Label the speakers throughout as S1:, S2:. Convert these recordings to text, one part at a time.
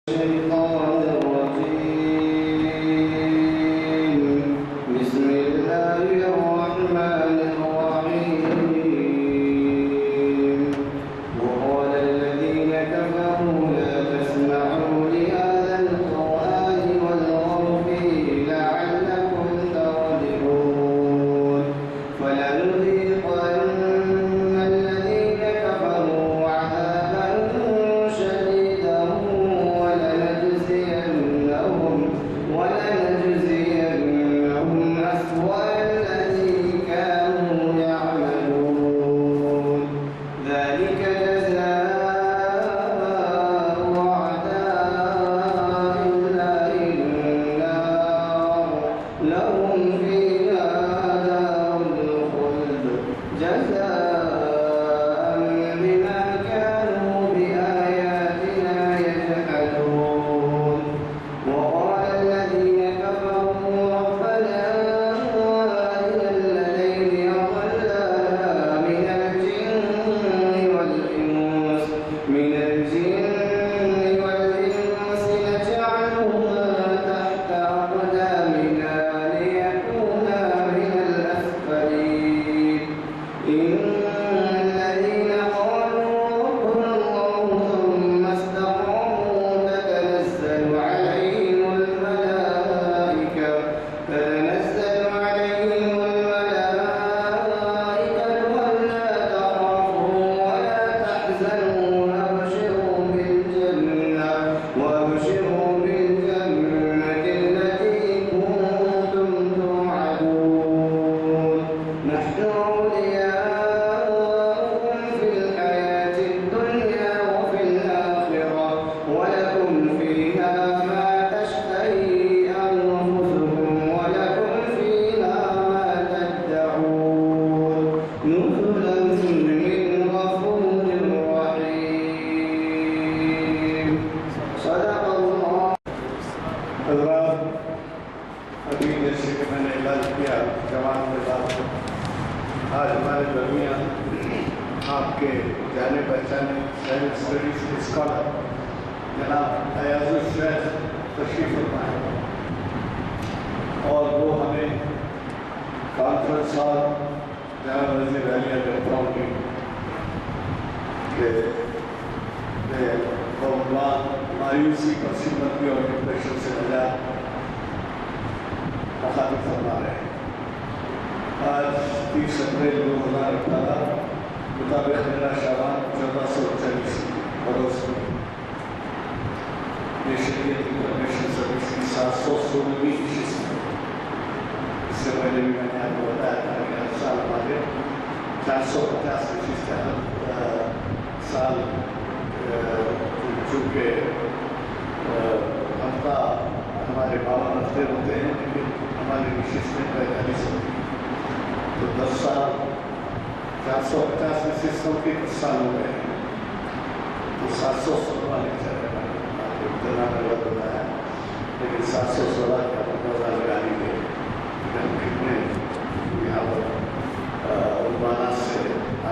S1: الشيطان الرجيم. بسم الله الرحمن الرحيم. وقال الذين كفروا لا تسمعوا لهذا القرآن والغوا فيه لعلكم تغلبون. فلنذيقن الذين كفروا عذابا شديدا ولنجزينهم أسوأ الذي كانوا يعملون. ذلك جزاء أعداء الله النار لهم فيها دار الخلد جزاء بما كانوا بآياتنا يجحدون. وقال الذين كفروا ربنا أرنا الذين أضلانا من الجن والإنس نجعلهما تحت أقدامنا ليكونا من الأسفلين. إن الذين قالوا ربنا الله ثم استقاموا تتنزل عليهم الملائكة ألا تخافوا ولا تحزنوا وأبشروا بالجنة التي كنتم توعدون. نحن أولياؤكم في الحياة الدنيا وفي الآخرة ولكم فيها ما تشتهي أنفسكم ولكم فيها ما تدعون نزلا من غفور رحيم. صدق الله.
S2: حضرات، ابھی جیسے کہ میں نے اعلان کیا جوان کے بعد آج ہمارے درمیان آپ کے جانے پہچانے سائنس اسٹڈیز کے اسکالر جناب ایاز الشیخ تشریف فرمائے اور وہ ہمیں کانفرنس ہال جناب وزیر اعلیٰ الیکٹرانکی کے عنوان مایوسی پسند مندی اور ڈپریشن سے نجات مخاطب فرما رہے ہیں۔ آج 30 اپریل 2018 مطابق میرا شعبان 1440 بروز میں نیشنل انفارمیشن سروس کی 716ویں نشست میں اس سے پہلے بھی میں نے آپ کو بتایا تھا کہ ہر سال ہمارے 450 نشستیں سال چونکہ ہفتہ ہمارے 52 ہفتے ہوتے ہیں لیکن ہماری نشستیں 45 ہوتی ہیں تو 10 سال 450 نشستوں کے 10 سال ہو گئے ہیں تو 716 والے چلے اتنا میں وقت بتایا لیکن 716 کا اندازہ لگا لیجیے کہ ہم کتنے یہاں پر عنوانات سے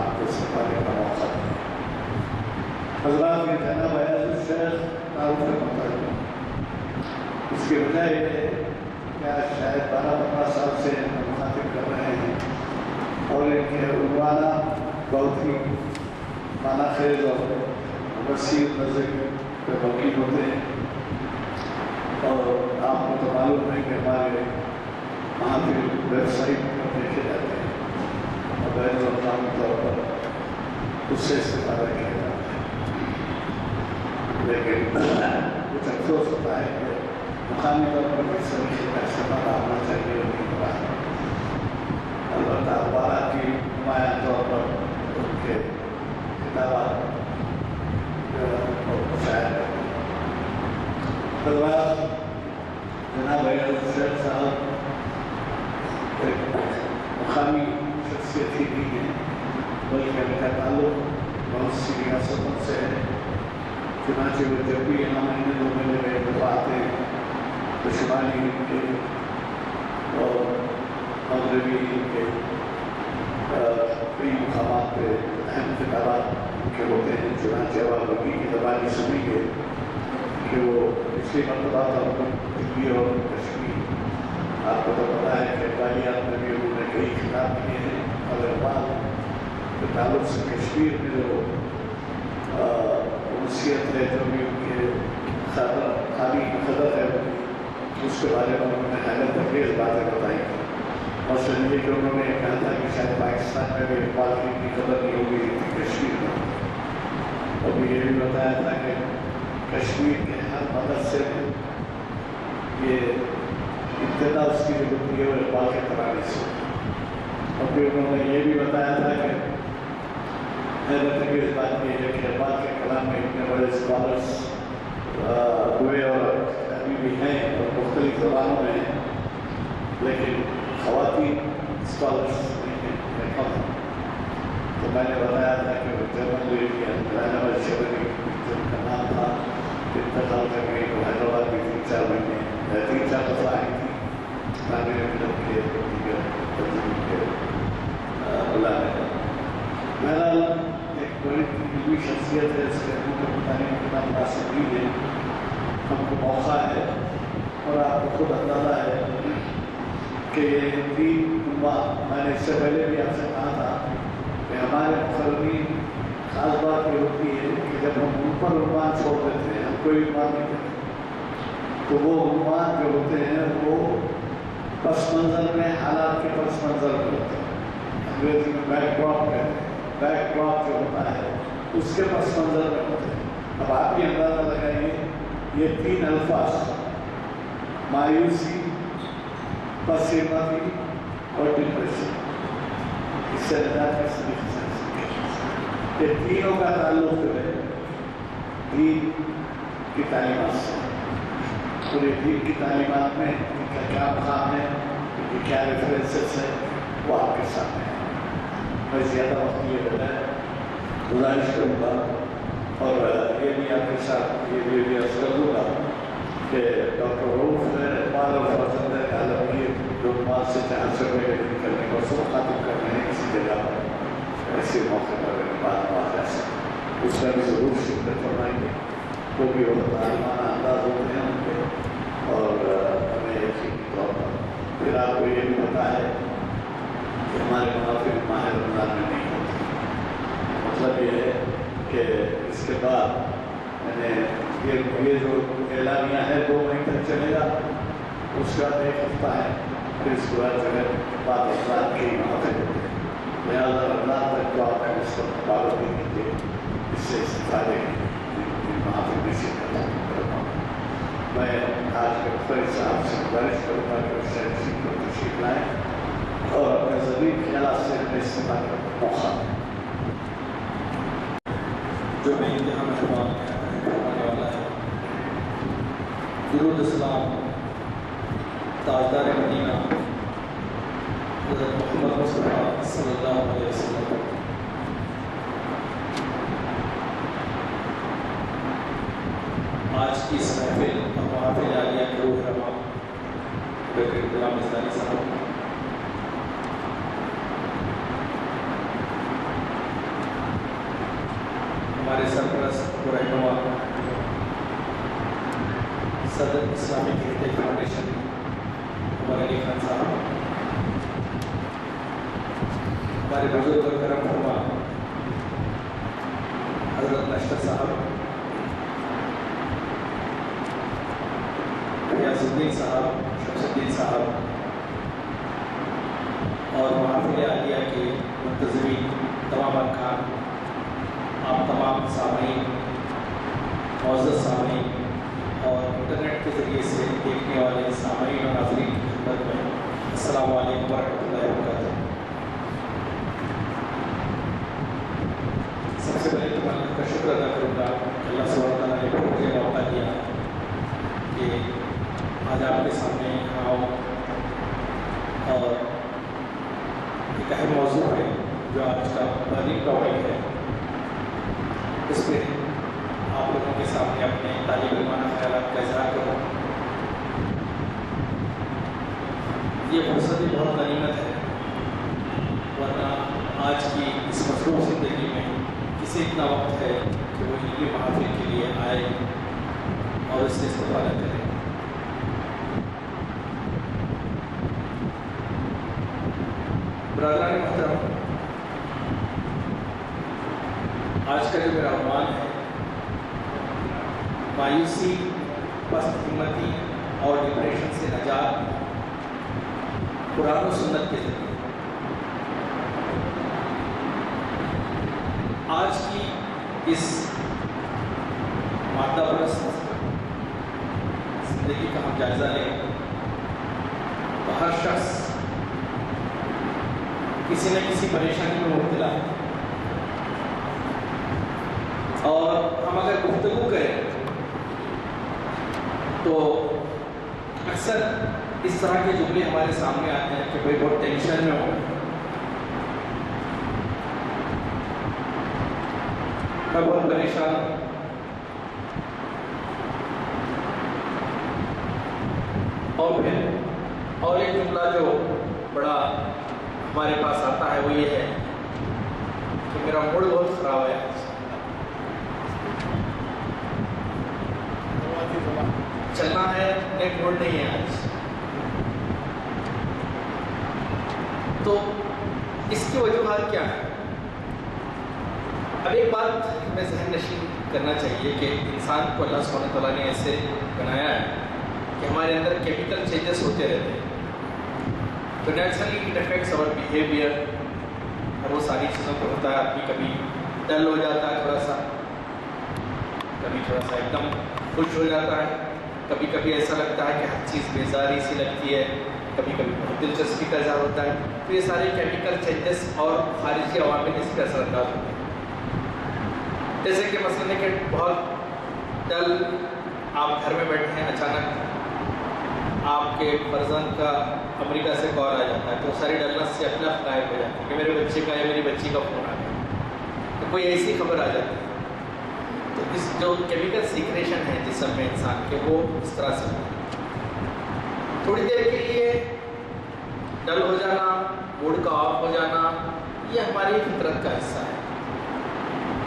S2: آپ کو سنبھالنے کا موقع دیں۔ حضرات، یہ جناب ایاز الشیخ تعارف مقرر اس کی وجہ یہ ہے کہ آج شاید 12-15 سال سے مخاطب کر رہے ہیں اور ان کے عنوانات بہت ہی معنی خیز اور وسیع نظر پہ مبنی ہوتے ہیں اور آپ کو تو معلوم ہے کہ ہمارے محافل ویب سائٹ پر دیکھے جاتے ہیں اور غیر مقامی طور پر اس سے استفادہ کیا جاتا ہے، لیکن کچھ افسوس ہوتا ہے کہ مقامی طور پر اس طریقے کا استعمال ہونا چاہیے اور نہیں ہو رہا ہے۔ البتہ اخبارات کی نمایاں طور پر ان کے کتابات شائع کرتے ہیں۔ حضرات، جناب ایاز الشیخ صاحب ایک مقامی شخصیت ہی نہیں ہے بلکہ ان کا تعلق بہت سی ریاستوں سے ہے۔ چنانچہ وہ جب بھی یہاں مہینے 2 مہینے میں دفعہ آتے ہیں تو شمالی ہند کے اور مغربی ہند کے کئی مقامات پہ اہم خطابات کے ہوتے ہیں۔ چنانچہ آپ ابھی کی زبانی سنیں گے کہ وہ پچھلی مرتبہ تھا دلی اور کشمیر. آپ کو تو پتا ہے کہ بالیات میں بھی انہوں نے کئی خطاب کیے ہیں. اگر بات کے تعلق سے کشمیر میں جو انسیت ہے, جو بھی ان کے خالی قدر ہے, اس کے بارے میں انہوں نے حیرت انگیز باتیں بتائی. مثلاً یہ کہ انہوں نے کہا تھا کہ شاید پاکستان میں بھی اقبال کی قدر نہیں ہوگی کشمیر میں. اور یہ بھی بتایا تھا کہ کشمیر کے ہر مدرسے میں یہ ابتدا اس کی جو ہوتی ہے وہ اقبال کے ترانے سے. اور پھر انہوں نے یہ بھی بتایا تھا کہ حیرت انگیز بات یہ ہے کہ اقبال کے کلام میں اتنے بڑے اسکالرس ہوئے اور ابھی بھی ہیں اور مختلف زبانوں میں ہیں, لیکن خواتین اسکالرس نہیں ہیں, کم ہیں. تو میں نے بتایا تھا کہ وہ جرمن لیڈی ہے شبری, جن کا نام تھا, انتقال کر گئی. وہ حیدرآباد کی 3-4 مہینے 3-4 دفعہ آئی تھی تعمیر فلم کے ترجمے کے بلانے کا. بہرحال ایک بڑی علمی شخصیت ہے, اس کے کو بتانے کا کتنا مناسب بھی ہے. ہم کو موقع ہے اور آپ کو خود اندازہ ہے کہ یہ 3 عنوان, میں نے اس سے پہلے بھی آپ سے کہا تھا کہ ہمارے مقررین خاص بات یہ ہوتی ہے کہ جب ہم ان پر عنوان چھوڑ دیتے ہیں, ہم کوئی عنوان نہیں کرتے, تو وہ عنوان جو ہوتے ہیں وہ پس منظر میں, حالات کے پس منظر میں ہوتے ہیں. انگریزی میں بیک ڈراپ کہتے ہیں. بیک ڈراپ جو ہوتا ہے اس کے پس منظر میں ہوتے ہیں. اب آپ یہ اندازہ لگائیے, یہ 3 الفاظ مایوسی, پس ہمتی اور ڈپریشن, اس سے نجات کا سلیقہ یہ تینوں کا تعلق ہے دین کی تعلیمات سے. اور یہ دین کی تعلیمات میں ان کا کیا مقام ہے, ان کی کیا ریفرنسز ہیں, وہ آپ کے سامنے ہے. میں زیادہ وقت یہ گزارش کروں گا اور یہ بھی آپ کے ساتھ یہ بھی عرض کر دوں گا کہ ڈاکٹر رؤوف اقبال اور فرزند عالمگیر جو بات سے 400 روپئے کرنے کو سب ختم کر رہے ہیں کسی جگہ پر, ایسے موقع پر بات واقع سے اس کا بھی ضرور شکر فرمائیں گے. وہ بھی بہت عالمانہ انداز ہوتے ہیں ان کے, اور ہمیں یقینی طور پر پھر آپ کو یہ بھی پتا ہے کہ ہمارے منافق ماہ رمضان میں نہیں ہوتے. مطلب یہ ہے کہ اس کے بعد میں نے یہ جو اعلامیہ ہے 2 مہینے تک چلے گا, اس کے بعد 1 ہفتہ ہے, پھر اس کے بعد جو ہے بعد افراد کے منافق ہوتے ہیں. لہٰذا رمضان تک تو آپ اس کو پابندی کیجیے, اس سے استفادے محافظ میں شرکت کرتا ہوں. میں آج کے مختلف صاحب سے گزارش کروں گا کہ اس سے کو تشریف لائیں اور اپنے ضروری خیالات سے ہمیں استفادے کا موقع دیں.
S3: جو میں یہاں مہمان ہونے والا ہے, درود السلام تاجدار مدینہ حضرت محمد مصطفیٰ صلی اللہ علیہ وسلم. آج کی اس محفل اور محافل عالیہ کے روح رواں ڈاکٹر غلام ازداری صاحب, ہمارے سرپرست و رہنما صدر اسلامک ہیریٹیج فاؤنڈیشن عمر علی خان صاحب, ہمارے بزرگ و کرم فرما حضرت نشتر صاحب, ریاض الدین صاحب, شمس الدین صاحب, اور محافل عالیہ کے منتظمین تمام ارکان, آپ تمام سامعین, معزز سامعین اور انٹرنیٹ کے ذریعے سے دیکھنے والے سامعین اور ناظرین کی خدمت میں السلام علیکم ورحمۃ اللہ وبرکاتہ. سب سے پہلے تو میں اللہ کا شکر ادا کروں گا کہ اللہ سبحانہ تعالیٰ نے مجھے موقع دیا کہ آج آپ کے سامنے آؤں, اور ایک اہم موضوع ہے جو آج کا برننگ ٹاپک ہے, اس پہ آپ لوگوں کے سامنے اپنے طالب علمانہ خیالات کا اظہار کروں. یہ فرصت بھی بہت غنیمت ہے, ورنہ آج کی اس مصروف زندگی میں کسی اتنا وقت ہے کہ وہ علمی محافل کے لیے آئے, اور اس سے استفادہ کریں۔ برادران محترم، آج کا جو میرا عنوان ہے مایوسی، پست ہمتی اور ڈپریشن سے نجات قرآن و سنت کے ذریعے۔ آج کی اس مادہ پرست زندگی کا ہم جائزہ لیں تو ہر شخص کسی نہ کسی پریشانی میں مبتلا ہے، اور ہم اگر گفتگو کریں تو اکثر اس طرح کے جملے ہمارے سامنے آتے ہیں کہ بھائی بہت ٹینشن میں ہو، میں بہت پریشان ہوں، اور پھر اور ایک جملہ جو بڑا ہمارے پاس آتا ہے وہ یہ ہے کہ میرا موڈ بہت خراب ہے، چلنا ہے، نیٹ موڈ نہیں ہے آج۔ تو اس کی وجوہات کیا ہے؟ اب ایک بات ہمیں ذہن نشین کرنا چاہیے کہ انسان کو اللہ سبحانہ تعالیٰ نے ایسے بنایا ہے کہ ہمارے اندر کیمیکل چینجز ہوتے رہتے ہیں، تو نیچرلی اٹ افیکٹس اور بیہیویئر، اور وہ ساری چیزوں کو ہوتا ہے۔ آدمی کبھی ڈل ہو جاتا ہے تھوڑا سا، کبھی تھوڑا سا ایک دم خوش ہو جاتا ہے، کبھی کبھی ایسا لگتا ہے کہ ہر چیز بیزاری سی لگتی ہے، کبھی کبھی بہت دلچسپی کا اظہار ہوتا ہے۔ تو یہ سارے کیمیکل چینجز اور خارجی عوامل اس پہ اثر انداز ہوتے ہیں۔ جیسے کہ مثلاً کہ بہت ڈل آپ گھر میں بیٹھے ہیں، اچانک آپ کے فرزند کا امریکہ سے کال آ جاتا ہے، تو ساری ڈلنس سے اپنا غائب ہو جاتا ہے کہ میرے بچے کا یا میری بچی کا فون آ گیا، تو کوئی ایسی خبر آ جاتی ہے۔ تو اس جو کیمیکل سیکریشن ہے جسم میں انسان کے، وہ اس طرح سے تھوڑی دیر کے لیے ڈل ہو جانا، موڈ کا آف ہو جانا، یہ ہماری فطرت کا حصہ ہے۔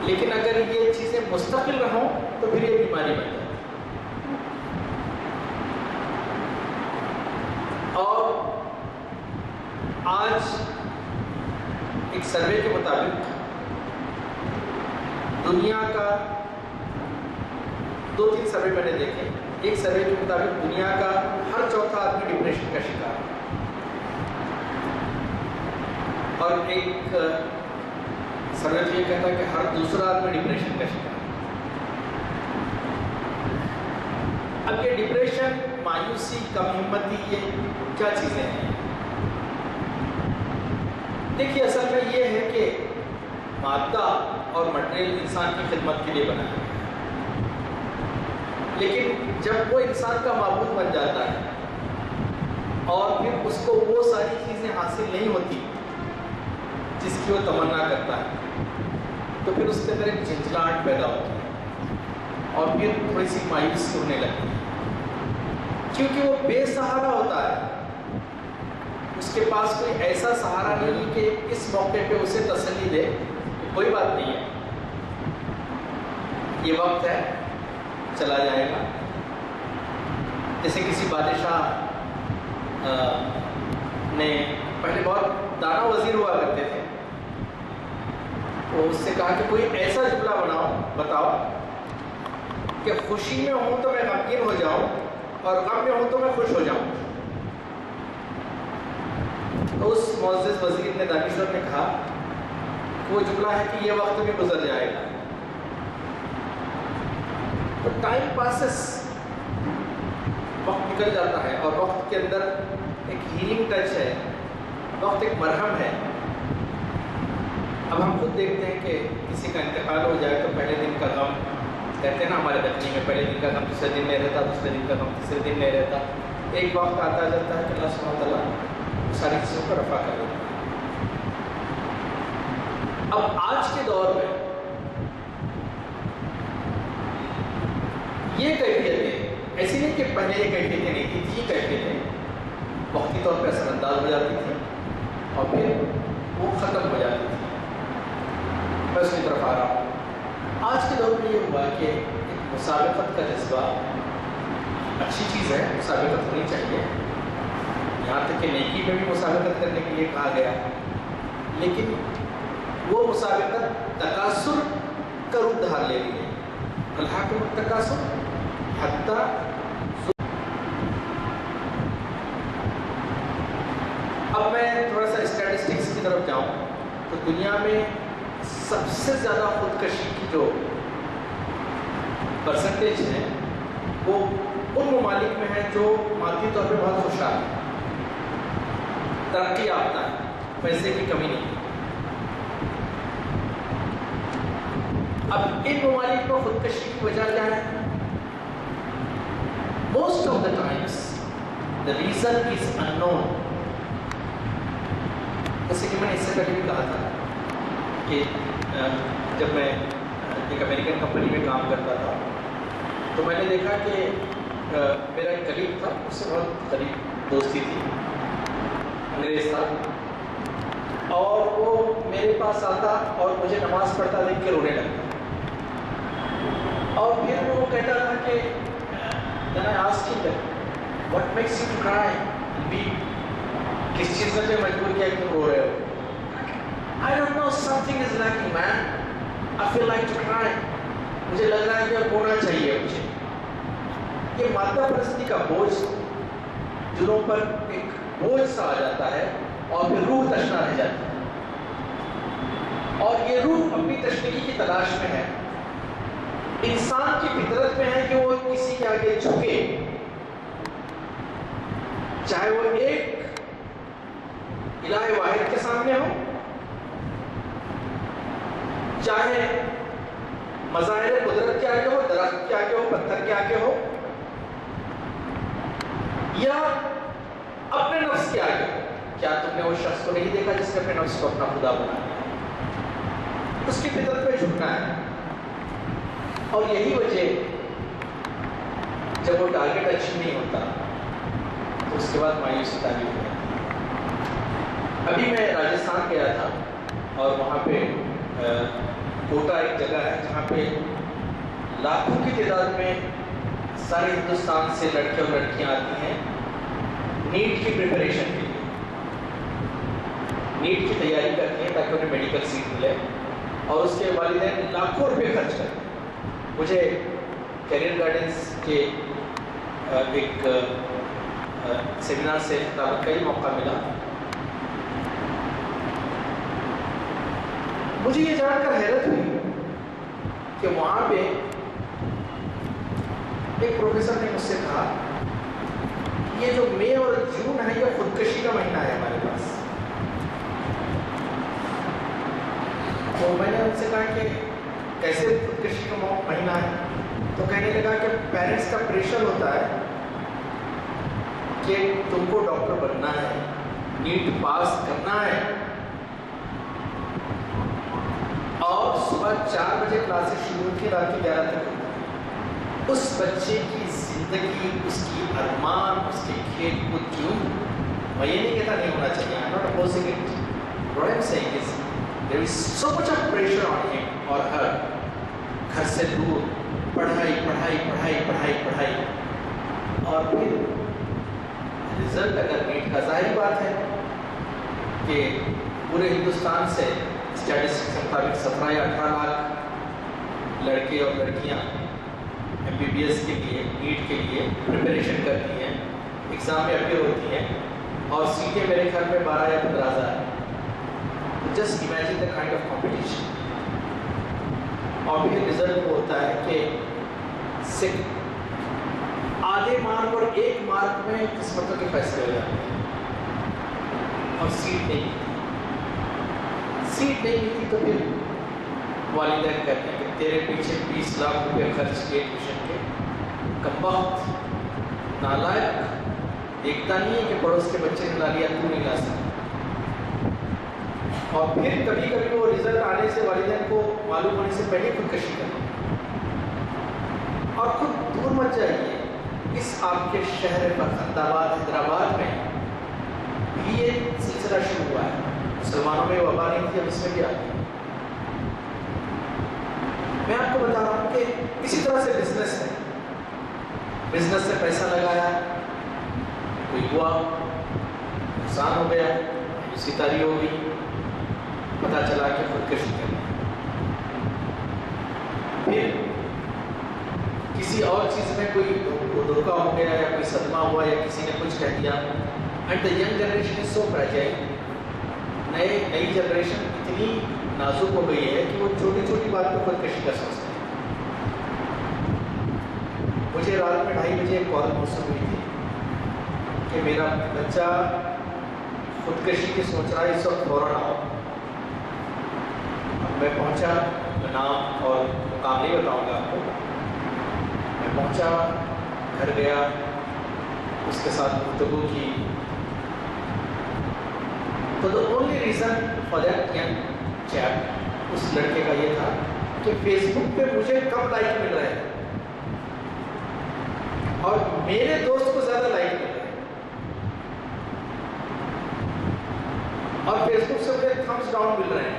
S3: لیکن اگر یہ چیزیں مستقل رہوں تو پھر یہ بیماری بن جاتی ہے۔ اور آج ایک سروے کے مطابق دنیا کا 2-3 سروے میں نے دیکھے، ایک سروے کے مطابق دنیا کا ہر چوتھا آدمی ڈپریشن کا شکار ہے، اور ایک سروے یہ کہتا ہے کہ ہر دوسرا آدمی ڈپریشن کا شکار ہے۔ اب یہ ڈپریشن، مایوسی، کم ہمتی، یہ کیا چیزیں ہیں؟ دیکھیے اصل میں یہ ہے کہ مادہ اور مٹیریل انسان کی خدمت کے لیے بنا ہے، لیکن جب وہ انسان کا معبود بن جاتا ہے اور پھر اس کو وہ ساری چیزیں حاصل نہیں ہوتی جس کی وہ تمنا کرتا ہے، تو پھر اس کے اندر ایک جھنجھلاہٹ پیدا ہوتی ہے اور پھر تھوڑی سی مایوسی ہونے لگتی ہے، کیونکہ وہ بے سہارا ہوتا ہے، اس کے پاس کوئی ایسا سہارا نہیں کہ اس موقع پہ اسے تسلی دے کوئی بات نہیں ہے، یہ وقت ہے، چلا جائے گا۔ جیسے کسی بادشاہ نے پہلے بہت دانا وزیر ہوا کرتے تھے، تو اس سے کہا کہ کوئی ایسا جملہ بتاؤ کہ خوشی میں ہوں تو میں غمگین ہو جاؤں اور غم میں ہوں تو میں خوش ہو جاؤں۔ تو اس معزز وزیر نے، دانشور نے کہا کہ وہ جملہ ہے کہ یہ وقت بھی گزر جائے گا۔ تو ٹائم پاسز، وقت نکل جاتا ہے، اور وقت کے اندر ایک ہیلنگ ٹچ ہے، وقت ایک مرہم ہے۔ اب ہم خود دیکھتے ہیں کہ کسی کا انتقال ہو جائے تو پہلے دن کا غم، کہتے ہیں نا ہمارے بچپن میں، پہلے دن کا غم دوسرے دن نہیں رہتا، دوسرے دن کا غم تیسرے دن نہیں رہتا۔ ایک وقت آتا جاتا ہے کہ اللہ سبحانہ تعالیٰ ساری چیزوں کو رفع کر دیتا ہے۔ اب آج کے دور میں یہ کیفیتیں ایسی نہیں کہ پہلے یہ کیفیتیں نہیں تھی، یہ کیفیتیں وقتی طور پہ اثر انداز ہو جاتی تھی اور پھر وہ ختم ہو جاتی تھی۔ میں اس کی طرف آ رہا ہوں۔ آج کے دور میں یہ ہوا کہ ایک مسابقت کا جذبہ اچھی چیز ہے، مسابقت ہونی چاہیے، یہاں تک کہ نیکی میں بھی مسابقت کرنے کے لیے کہا گیا، لیکن وہ مسابقت تکاثر کا روپ دھار لے رہی ہے۔ الحاکم التکاثر حتیٰ اب میں تھوڑا سا اسٹیٹسٹکس کی طرف جاؤں تو دنیا میں سب سے زیادہ خودکشی کی جو پرسنٹیج ہے وہ ان ممالک میں ہے جو مادی طور پہ بہت خوشحال ہیں، ترقی یافتہ ہے، پیسے کی کمی نہیں۔ اب ان ممالک میں خودکشی کی وجہ کیا ہے؟ Most of the times the reason is unknown. جیسے کہ میں نے اس سے پہلے بھی کہا تھا کہ جب میں ایک امریکن کمپنی میں کام کرتا تھا تو میں نے دیکھا کہ میرا ایک قریب تھا، اس سے بہت قریب دوستی تھی، انگریز تھا، اور وہ میرے پاس آتا اور مجھے نماز پڑھتا دیکھ کے رونے لگتا، اور پھر وہ کہتا تھا کہ then I asked him that what makes you to cry and weep؟ کس چیز نے تمہیں مجبور کیا کہ تم رو رہے ہو؟ I don't know, something is lacking man, I feel like to cry، مجھے لگ رہا ہے کہ اب رونا چاہیے مجھے۔ یہ مادہ پرستی کا بوجھ دلوں پر ایک بوجھ سا آ جاتا ہے اور پھر روح تشنا رہ جاتی ہے، اور یہ روح اپنی تشنگی کی تلاش میں ہے۔ انسان کی فطرت میں ہے کہ وہ کسی کے آگے جھکے، چاہے وہ ایک الہ واحد کے سامنے ہو، چاہے مظاہر قدرت کے آگے ہو، درخت کے آگے ہو، پتھر کے آگے ہو، یا اپنے نفس کے آگے ہو۔ کیا تم نے وہ شخص کو نہیں دیکھا جس نے اپنے نفس کو اپنا خدا بنا لیا؟ اس کی فطرت پہ جھکنا ہے، اور یہی وجہ جب وہ ٹارگیٹ اچیو نہیں ہوتا تو اس کے بعد مایوسی تاری ہو جاتی ہے۔ ابھی میں راجستھان گیا تھا اور وہاں پہ کوٹا ایک جگہ ہے جہاں پہ لاکھوں کی تعداد میں سارے ہندوستان سے لڑکے اور لڑکیاں آتی ہیں نیٹ کی پریپریشن کے لیے، نیٹ کی تیاری کرتی ہیں تاکہ انہیں میڈیکل سیٹ ملے، اور اس کے والدین لاکھوں روپے خرچ کرتے ہیں۔ مجھے کیریئر گائیڈنس کے ایک سیمینار سے خطابت کا ہی موقع ملا۔ مجھے یہ جان کر حیرت ہوئی کہ وہاں پہ ایک پروفیسر نے مجھ سے کہا یہ جو مئی اور جون ہے یہ خودکشی کا مہینہ ہے ہمارے پاس۔ تو میں نے ان سے کہا کہ کیسے خودکشی کا مہینہ ہے؟ تو کہنے لگا کہ پیرنٹس کا پریشر ہوتا ہے کہ تم کو ڈاکٹر بننا ہے، نیٹ پاس کرنا ہے، اور صبح 4 بجے کلاسز شروع ہوتی ہے، رات کے 11 تک ہوتی ہے۔ اس بچے کی زندگی، اس کی ارمان، اس کے کھیل کود جنون، میں یہ نہیں کہتا نہیں ہونا چاہیے، I'm not opposing it. What I'm saying is there is so much of pressure on him or her، گھر سے دور، پڑھائی پڑھائی پڑھائی پڑھائی پڑھائی، اور پھر رزلٹ اگر نیٹ کا، ظاہری بات ہے کہ پورے ہندوستان سے اسٹیٹسٹکس کے مطابق 17 یا 18 لاکھ لڑکے اور لڑکیاں MBBS کے لیے، نیٹ کے لیے پریپریشن کرتی ہیں، ایگزام میں اپیئر ہوتی ہیں، اور سیٹیں میرے خیال میں 12 یا 15 ہزار ہیں۔ Just imagine the kind of competition, اور پھر رزلٹ ہوتا ہے کہ صرف آدھے مارک اور 1 مارک میں قسمتوں کے فیصلے ہو جاتے ہیں، اور سیٹ نہیں ملتی تو پھر والدین کہتے ہیں کہ تیرے پیچھے 20 لاکھ روپے خرچ کیے ٹیوشن کے، کمبخت، نالائق، دیکھتا نہیں ہے کہ پڑوس کے بچے نے لا لیا تو نہیں لا سکتا۔ اور پھر کبھی کبھی وہ رزلٹ آنے سے والدین کو معلوم ہونے سے پہلے خودکشی کرتے ہیں۔ اور خود دور مت جائیے، اس آپ کے شہر فرخند آباد حیدرآباد میں بھی یہ سلسلہ شروع ہوا ہے۔ مسلمانوں میں وبا نہیں تھی، اب اس میں بھی آتی ہے۔ میں آپ کو بتا رہا ہوں کہ اسی طرح سے بزنس ہے، بزنس سے پیسہ لگایا، کوئی ہوا، نقصان ہو گیا، اسی تاری ہو گئی، پتہ چلا کہ خودکشی کر لی۔ پھر کسی اور چیز میں کوئی دھوکہ ہو گیا یا کوئی صدمہ ہوا یا کسی نے کچھ کہہ دیا۔ And the young generation is so fragile, نئی جنریشن اتنی نازک ہو گئی ہے کہ وہ چھوٹی چھوٹی بات پہ خودکشی کا سوچتے ہیں۔ مجھے رات میں 2:30 بجے ایک کال موصول ہوئی تھی کہ میرا بچہ خودکشی کی سوچ رہا ہے، اس وقت فوراً آؤ۔ میں پہنچا، میں نام اور مقام نہیں بتاؤں گا آپ کو۔ میں پہنچا، گھر گیا، اس کے ساتھ گفتگو کی، تو the only reason for that young chap، اس لڑکے کا یہ تھا کہ فیس بک پہ مجھے کم لائک مل رہے ہیں اور میرے دوست کو زیادہ لائک مل رہے ہیں، اور فیس بک سے مجھے تھمس ڈاؤن مل رہے ہیں۔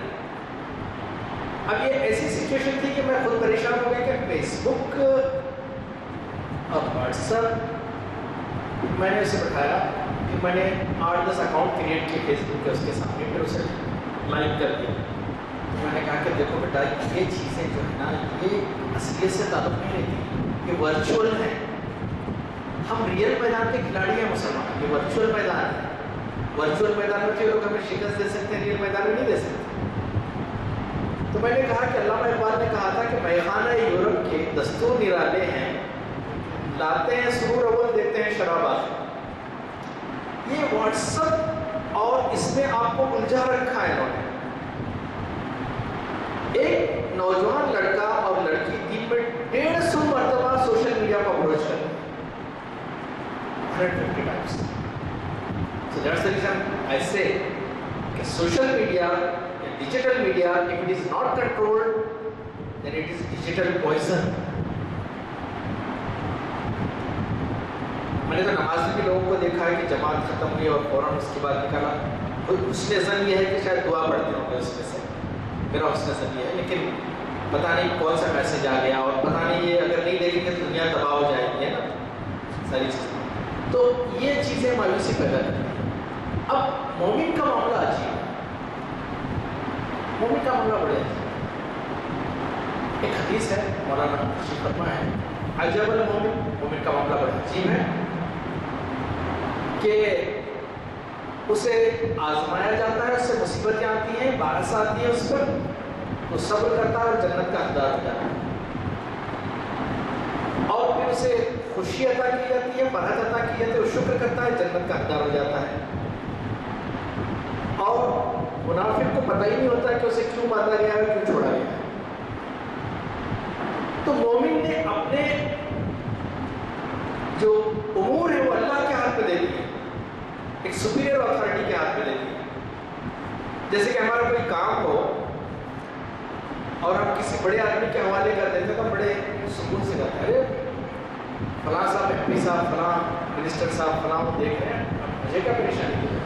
S3: اب یہ ایسی سچویشن تھی کہ میں خود پریشان ہو گیا کہ فیس بک اور واٹس ایپ، میں نے اسے بٹھایا کہ میں نے 8-10 اکاؤنٹ کریٹ کیے فیس بک کے اس کے سامنے، پھر اسے لائک کر دیا۔ میں نے کہا کہ دیکھو بیٹا، یہ چیزیں جو ہے نا، یہ اصلیت سے تعلق نہیں رہتی، یہ ورچوئل ہیں۔ ہم ریئل میدان کے کھلاڑی ہیں مسلمان، یہ ورچوئل میدان ہے۔ ورچوئل میدان میں جو لوگ ہمیں شکست دے سکتے ہیں، ریئل میدان میں نہیں دے سکتے۔ تو میں نے کہا کہ علامہ اقبال نے کہا تھا کہ میخانہ یورپ کے دستور نرالے ہیں، لاتے ہیں سرور اول، دیتے ہیں شراب آخر۔ یہ واٹس ایپ اور اس میں آپ کو الجھا رکھا ہے انہوں نے۔ ایک نوجوان لڑکا اور لڑکی دن میں 150 مرتبہ سوشل میڈیا کو اپروچ کرتے ہیں، 150 times۔ So that's the reason I say کہ social media, digital media, if it is not controlled, then it is digital poison۔ میں نے تو نماز میں بھی لوگوں کو دیکھا ہے کہ جماعت ختم ہوئی اور فوراً اس کے بعد نکالا، اس نے زن یہ ہے کہ شاید دعا پڑھتے ہوں گے اس میں سے، میرا اس نے زن یہ ہے، لیکن پتہ نہیں کون سا میسج آ گیا، اور پتہ نہیں یہ اگر نہیں دیکھیں گے تو دنیا تباہ ہو جائے گی، ہے نا ساری چیزیں۔ تو یہ چیزیں مایوسی پیدا کرتی ہیں۔ اب مومن کا معاملہ عجیب ہے، مومن کا معاملہ بڑے عجیب ہے۔ ایک حدیث ہے، مولانا تشریف فرما ہے، عجب المومن، مومن کا معاملہ بڑا عجیب ہے کہ اسے آزمایا جاتا ہے، اس سے مصیبتیں آتی ہیں، بارش آتی ہے اس پر، تو صبر کرتا ہے اور جنت کا حقدار ہو جاتا ہے، اور پھر اسے خوشی عطا کی جاتی ہے، فرحت عطا کی جاتی ہے، وہ شکر کرتا ہے، جنت کا حقدار ہو جاتا ہے۔ اور منافق کو پتہ ہی نہیں ہوتا کہ اسے کیوں مارا گیا ہے، کیوں چھوڑا گیا ہے۔ تو مومن نے اپنے جو امور ہے وہ اللہ کے ہاتھ پہ دے دیے، ایک سپیریئر اتھارٹی کے ہاتھ پہ دے دیے۔ جیسے کہ ہمارا کوئی کام ہو اور ہم کسی بڑے آدمی کے حوالے کر دیتے تو بڑے سکون سے کہتے ہیں، ارے فلاں صاحب ایم پی صاحب، فلاں منسٹر صاحب، فلاں وہ دیکھ رہے ہیں، مجھے کیا پریشانی ہے۔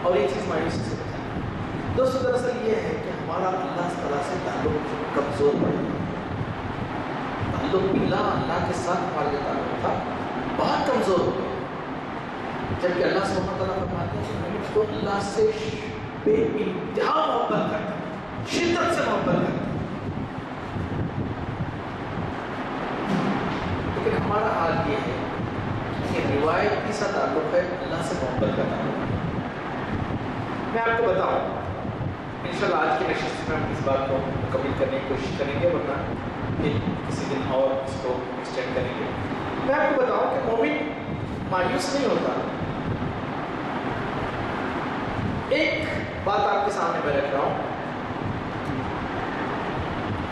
S3: اور یہ چیز مایوسی سے بچانا۔ دوستو دراصل یہ ہے کہ ہمارا اللہ تعالیٰ سے تعلق کمزور پڑ گیا، تعلق باللہ، اللہ کے ساتھ ہمارا جو تعلق تھا بہت کمزور ہو گیا، جبکہ اللہ سبحانہ تعالیٰ فرماتے ہیں کہ میں تو اللہ سے بے انتہا محبت کرتا ہوں، شدت سے محبت کرتا ہوں، لیکن ہمارا حال یہ ہے کہ روایتی سا تعلق ہے اللہ سے محبت کا تعلق۔ میں آپ کو بتاؤں، انشاءاللہ آج کی نشست میں ہم اس بات کو مکمل کرنے کی کوشش کریں گے، ورنہ پھر کسی دن اور اس کو ایکسٹینڈ کریں گے۔ میں آپ کو بتاؤں کہ مومن مایوس نہیں ہوتا۔ ایک بات آپ کے سامنے میں رکھ رہا ہوں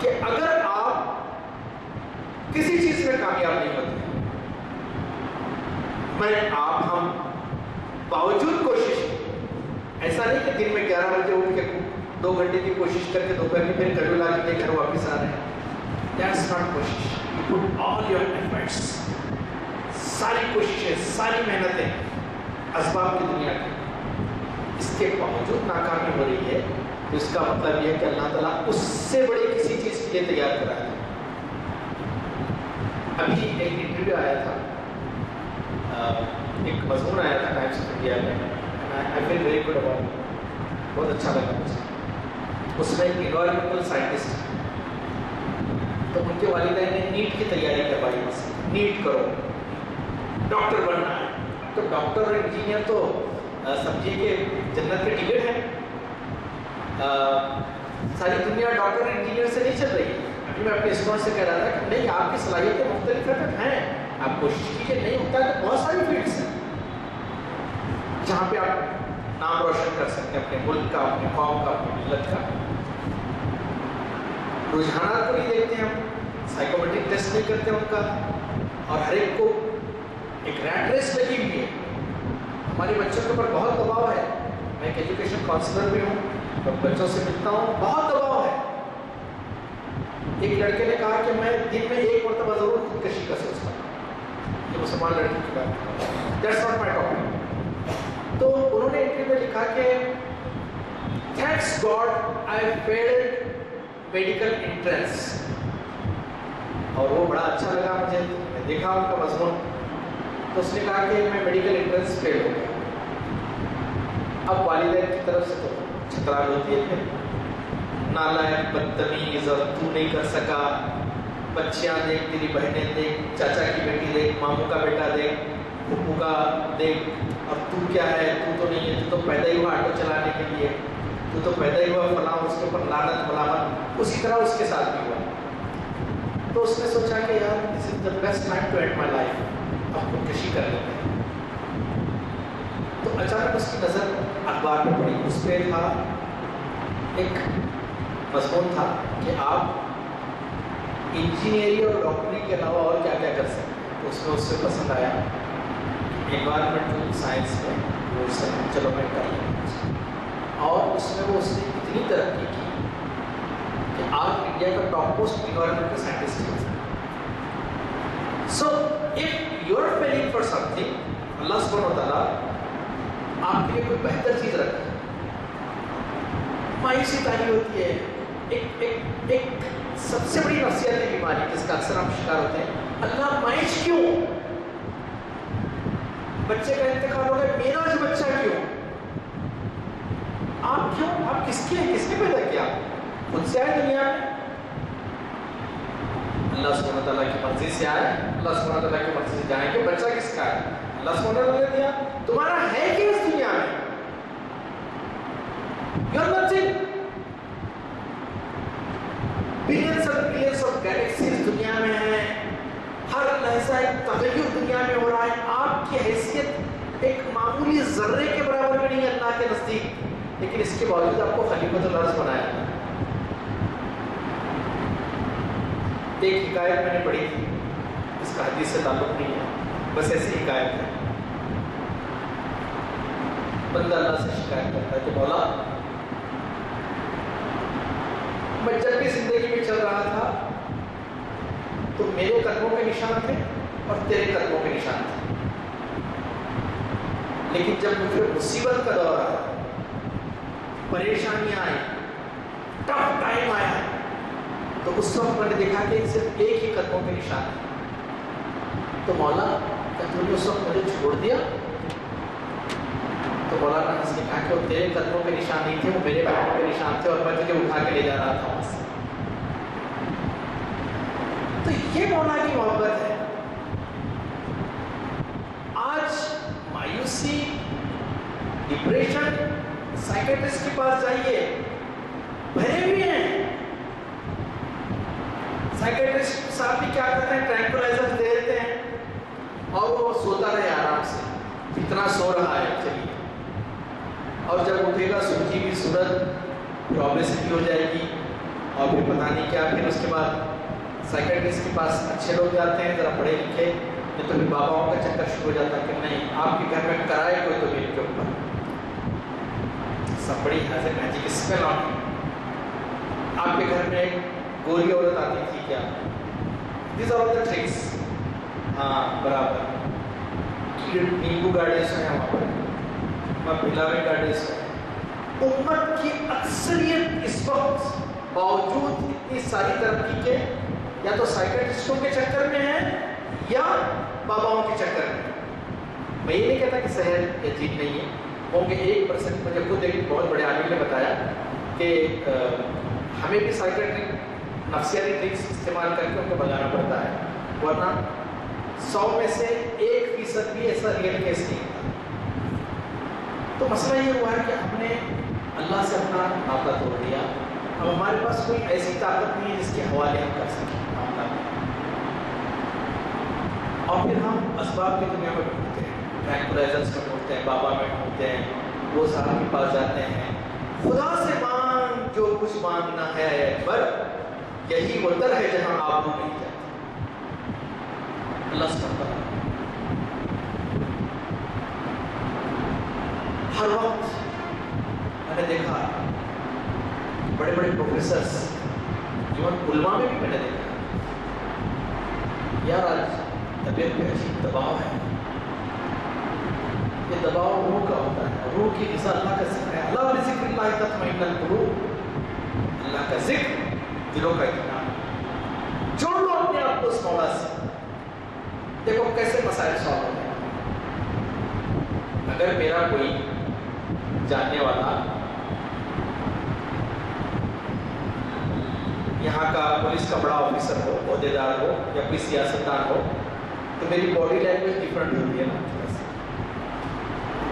S3: کہ اگر آپ کسی چیز میں کامیاب نہیں ہوتے، ہم باوجود کوشش، ایسا نہیں کہ دن میں 11 بجے اٹھ کے 2 گھنٹے کی کوشش کر کے دوپہر میں پھر گھر لا کے گھر واپس آ رہے ہیں، That's not کوشش۔ You put all your efforts، ساری کوششیں، ساری محنتیں اسباب کی دنیا کی، اس کے باوجود ناکامی ہو رہی ہے، تو اس کا مطلب یہ ہے کہ اللہ تعالیٰ اس سے بڑی کسی چیز کے لیے تیار کرا ہے۔ ابھی ایک انٹرویو آیا تھا، ایک مضمون آیا تھا ٹائمس آف انڈیا میں، آئی فیل ویری گڈ اباؤٹ، بہت اچھا لگا مجھے. اس میں ایک انوائرمنٹل سائنٹسٹ، تو ان کے والدین نے نیٹ کی تیاری کروائی، بس نیٹ کرو، ڈاکٹر بننا ہے. تو ڈاکٹر اور انجینئر تو سمجھیے کہ جنت کے ٹکٹ ہیں. ساری دنیا ڈاکٹر اور انجینئر سے نہیں چل رہی. ابھی میں اپنے اسٹوڈنٹ سے کہہ رہا تھا کہ نہیں، آپ کی صلاحیتیں مختلف ہیں، آپ کوشش کیجیے. نہیں ہوتا ہے تو بہت ساری فیلڈس ہیں جہاں پہ آپ نام روشن کر سکتے ہیں، اپنے ملک کا، اپنے قوم کا، اپنی ملت کا. رجحانات کو نہیں دیکھتے ہم، سائیکومیٹرک ٹیسٹ نہیں کرتے ان کا، اور ہر ایک کو ایک ریٹ ریس لگی ہوئی ہے. ہمارے بچوں کے اوپر بہت دباؤ ہے. میں ایک ایجوکیشن کاؤنسلر بھی ہوں، جب بچوں سے ملتا ہوں بہت دباؤ ہے. ایک لڑکے نے کہا کہ میں دن میں ایک مرتبہ ضرور خودکشی کا سوچتا ہوں. یہ مسلمان لڑکی کی بات ہے، دیٹس ناٹ مائی ٹاپک. تو انہوں نے انٹرویو میں لکھا کہ تھینکس گاڈ آئی فیلڈ میڈیکل انٹرنس. اور وہ بڑا اچھا لگا مجھے، میں دیکھا ان کا مضمون. تو اس نے کہا کہ میں میڈیکل انٹرنس فیل ہو گیا. اب والدین کی طرف سے تو چھترال ہوتی ہے، پھر نالائق، بدتمیز، اور تو نہیں کر سکا، بچیاں دیکھ، تیری بہنیں دیکھ، چاچا کی بیٹی دیکھ، ماموں کا بیٹا دیکھ، پھپھو کا دیکھ، اور تو کیا ہے، تو تو نہیں ہے، تو پیدا ہی ہوا آٹو چلانے کے لیے، تو پیدا ہی ہوا فلاں، اس کے اوپر لعنت ملامت. اسی طرح اس کے ساتھ بھی ہوا. تو اس نے سوچا کہ یار this is the best time to end my life, اب خودکشی کر لیتے ہیں. تو اچانک اس کی نظر اخبار میں پڑی. اس پہ تھا ایک مضمون تھا کہ آپ انجینئرنگ اور ڈاکٹری کے علاوہ اور کیا کیا کر سکتے ہیں. تو اس میں اس سے پسند آیا انوائرمنٹل سائنس میں وہ سب، چلو میں کر لوں. اور اس میں وہ اس نے اتنی ترقی کی کہ آج انڈیا کا ٹاپ موسٹ انوائرمنٹل سائنٹسٹ ہے. So if you are feeling for something, اللہ سبحانہ و تعالیٰ آپ کے لیے کوئی بہتر چیز رکھے. مایوسی تاری ہوتی ہے، ایک سب سے بڑی نفسیاتی بیماری جس کا اکثر ہم شکار ہوتے ہیں، اللہ مایوس کیوں؟ بچے کا انتقال ہو گیا، میرا جو بچہ کیوں؟ آپ کیوں؟ آپ کس نے پیدا کیا؟ خود سے آئے دنیا میں، اللہ سبحانہ تعالیٰ کی مرضی سے آئے، اللہ سبحانہ تعالیٰ کی مرضی سے جائیں گے. بچہ کس کا ہے؟ اللہ سبحانہ تعالیٰ نے دیا. تمہارا ہے کہ اس دنیا میں یو آر نتھنگ. بلینس اور بلینس آف گیلیکسیز دنیا میں ہیں، ہر لحظہ ایک تغیر دنیا میں ہو رہا ہے. آپ کی حیثیت ایک معمولی ذرے کے برابر بھی نہیں ہے اللہ کے نزدیک، لیکن اس کے باوجود آپ کو خلیفۃ الارض بنایا. ایک حکایت میں نے پڑھی تھی، اس کا حدیث سے تعلق نہیں ہے، بس ایسی حکایت ہے. بندہ اللہ سے شکایت کرتا ہے کہ مولا، میں جب بھی زندگی میں چل رہا تھا تو میرے قدموں کے نشان تھے اور تیرے قدموں کے نشان تھے، لیکن جب مجھے مصیبت کا دور آیا، پریشانیاں آئی، ٹف ٹائم آیا، تو اس وقت میں نے دیکھا کہ صرف ایک ہی قدموں کے نشان ہے. تو مولا کیا تم نے اس وقت مجھے چھوڑ دیا؟ تو مولانا نے کہا کہ وہ تیرے قدموں کے نشان نہیں تھے، وہ میرے قدموں کے نشان تھے، اور میں تجھے اٹھا کے لے جا رہا تھا وہاں سے. تو یہ مولا کی محبت ہے. آج مایوسی، ڈپریشن، سائیکیٹرسٹ کے پاس جائیے، بھرے ہوئے ہیں. سائیکیٹرسٹ صاحب بھی کیا کرتے ہیں، ٹرینکولائزر دے دیتے ہیں اور وہ سوتا رہے آرام سے، جتنا سو رہا ہے چلیے. اور جب اٹھے گا سوچی بھی صورت پرابلسٹی ہو جائے گی، اور پھر پتہ نہیں کیا. پھر اس کے بعد سائیکیٹرسٹ کے پاس اچھے لوگ جاتے ہیں، ذرا پڑھے لکھے، نہیں تو پھر باباؤں کا چکر شروع ہو جاتا ہے کہ نہیں آپ کے گھر میں کرائے کوئی تو میرے کے اوپر سب بڑی حاضر ہے جی کس کا نام. آپ کے گھر میں گوری عورت آتی تھی کیا؟ These are the tricks. ہاں برابر. نیمبو گارڈنس ہیں وہاں پر، بلاوی گارڈنس ہیں. امت کی اکثریت اس وقت باوجود اتنی ساری ترقی کے یا تو سائیکیٹرسٹوں کے چکر میں ہے یا باباؤں کے چکر میں. میں یہ نہیں کہتا کہ صحت یا جیت نہیں ہے، ہوں گے 1%. مجھے خود ایک بہت بڑے عالم نے بتایا کہ ہمیں بھی سائیکیٹرک نفسیاتی ٹرکس استعمال کر کے ان کو بجانا پڑتا ہے، ورنہ 100 میں سے 1% بھی ایسا ریئل کیس نہیں تھا. تو مسئلہ یہ ہوا ہے کہ ہم نے اللہ سے اپنا ناطہ توڑ دیا. اب ہمارے پاس کوئی ایسی طاقت نہیں ہے جس کے حوالے ہم کر سکیں اور پھر ہم اسباب کی دنیا میں ڈھونڈتے ہیں، ٹرینکولائزرز میں ڈھونڈتے ہیں، بابا میں ڈھونڈتے ہیں، وہ صاحب کے پاس جاتے ہیں. خدا سے مانگ جو کچھ مانگنا ہے اکبر، یہی وہ در ہے جہاں آبرو نہیں جاتی. اللہ سبحانہ وتعالی ہر وقت میں نے دیکھا بڑے بڑے پروفیسرز، ایون علماء میں بھی میں نے دیکھا یار آج طبیعت پہ عجیب دباؤ ہے. یہ دباؤ روح کا ہوتا ہے، روح کی غذا اللہ کا ذکر ہے. اللہ بذکر اللہ تطمئن القلوب، اللہ کا ذکر دلوں کا اطمینان. جوڑ لو اپنے آپ کو اس مولا سے، دیکھو کیسے مسائل سالو ہوتے ہیں. اگر میرا کوئی جاننے والا یہاں کا پولیس کا بڑا آفیسر ہو، عہدیدار ہو یا کوئی سیاستدان ہو تو میری باڈی لینگویج ڈفرنٹ ہوتی ہے نا.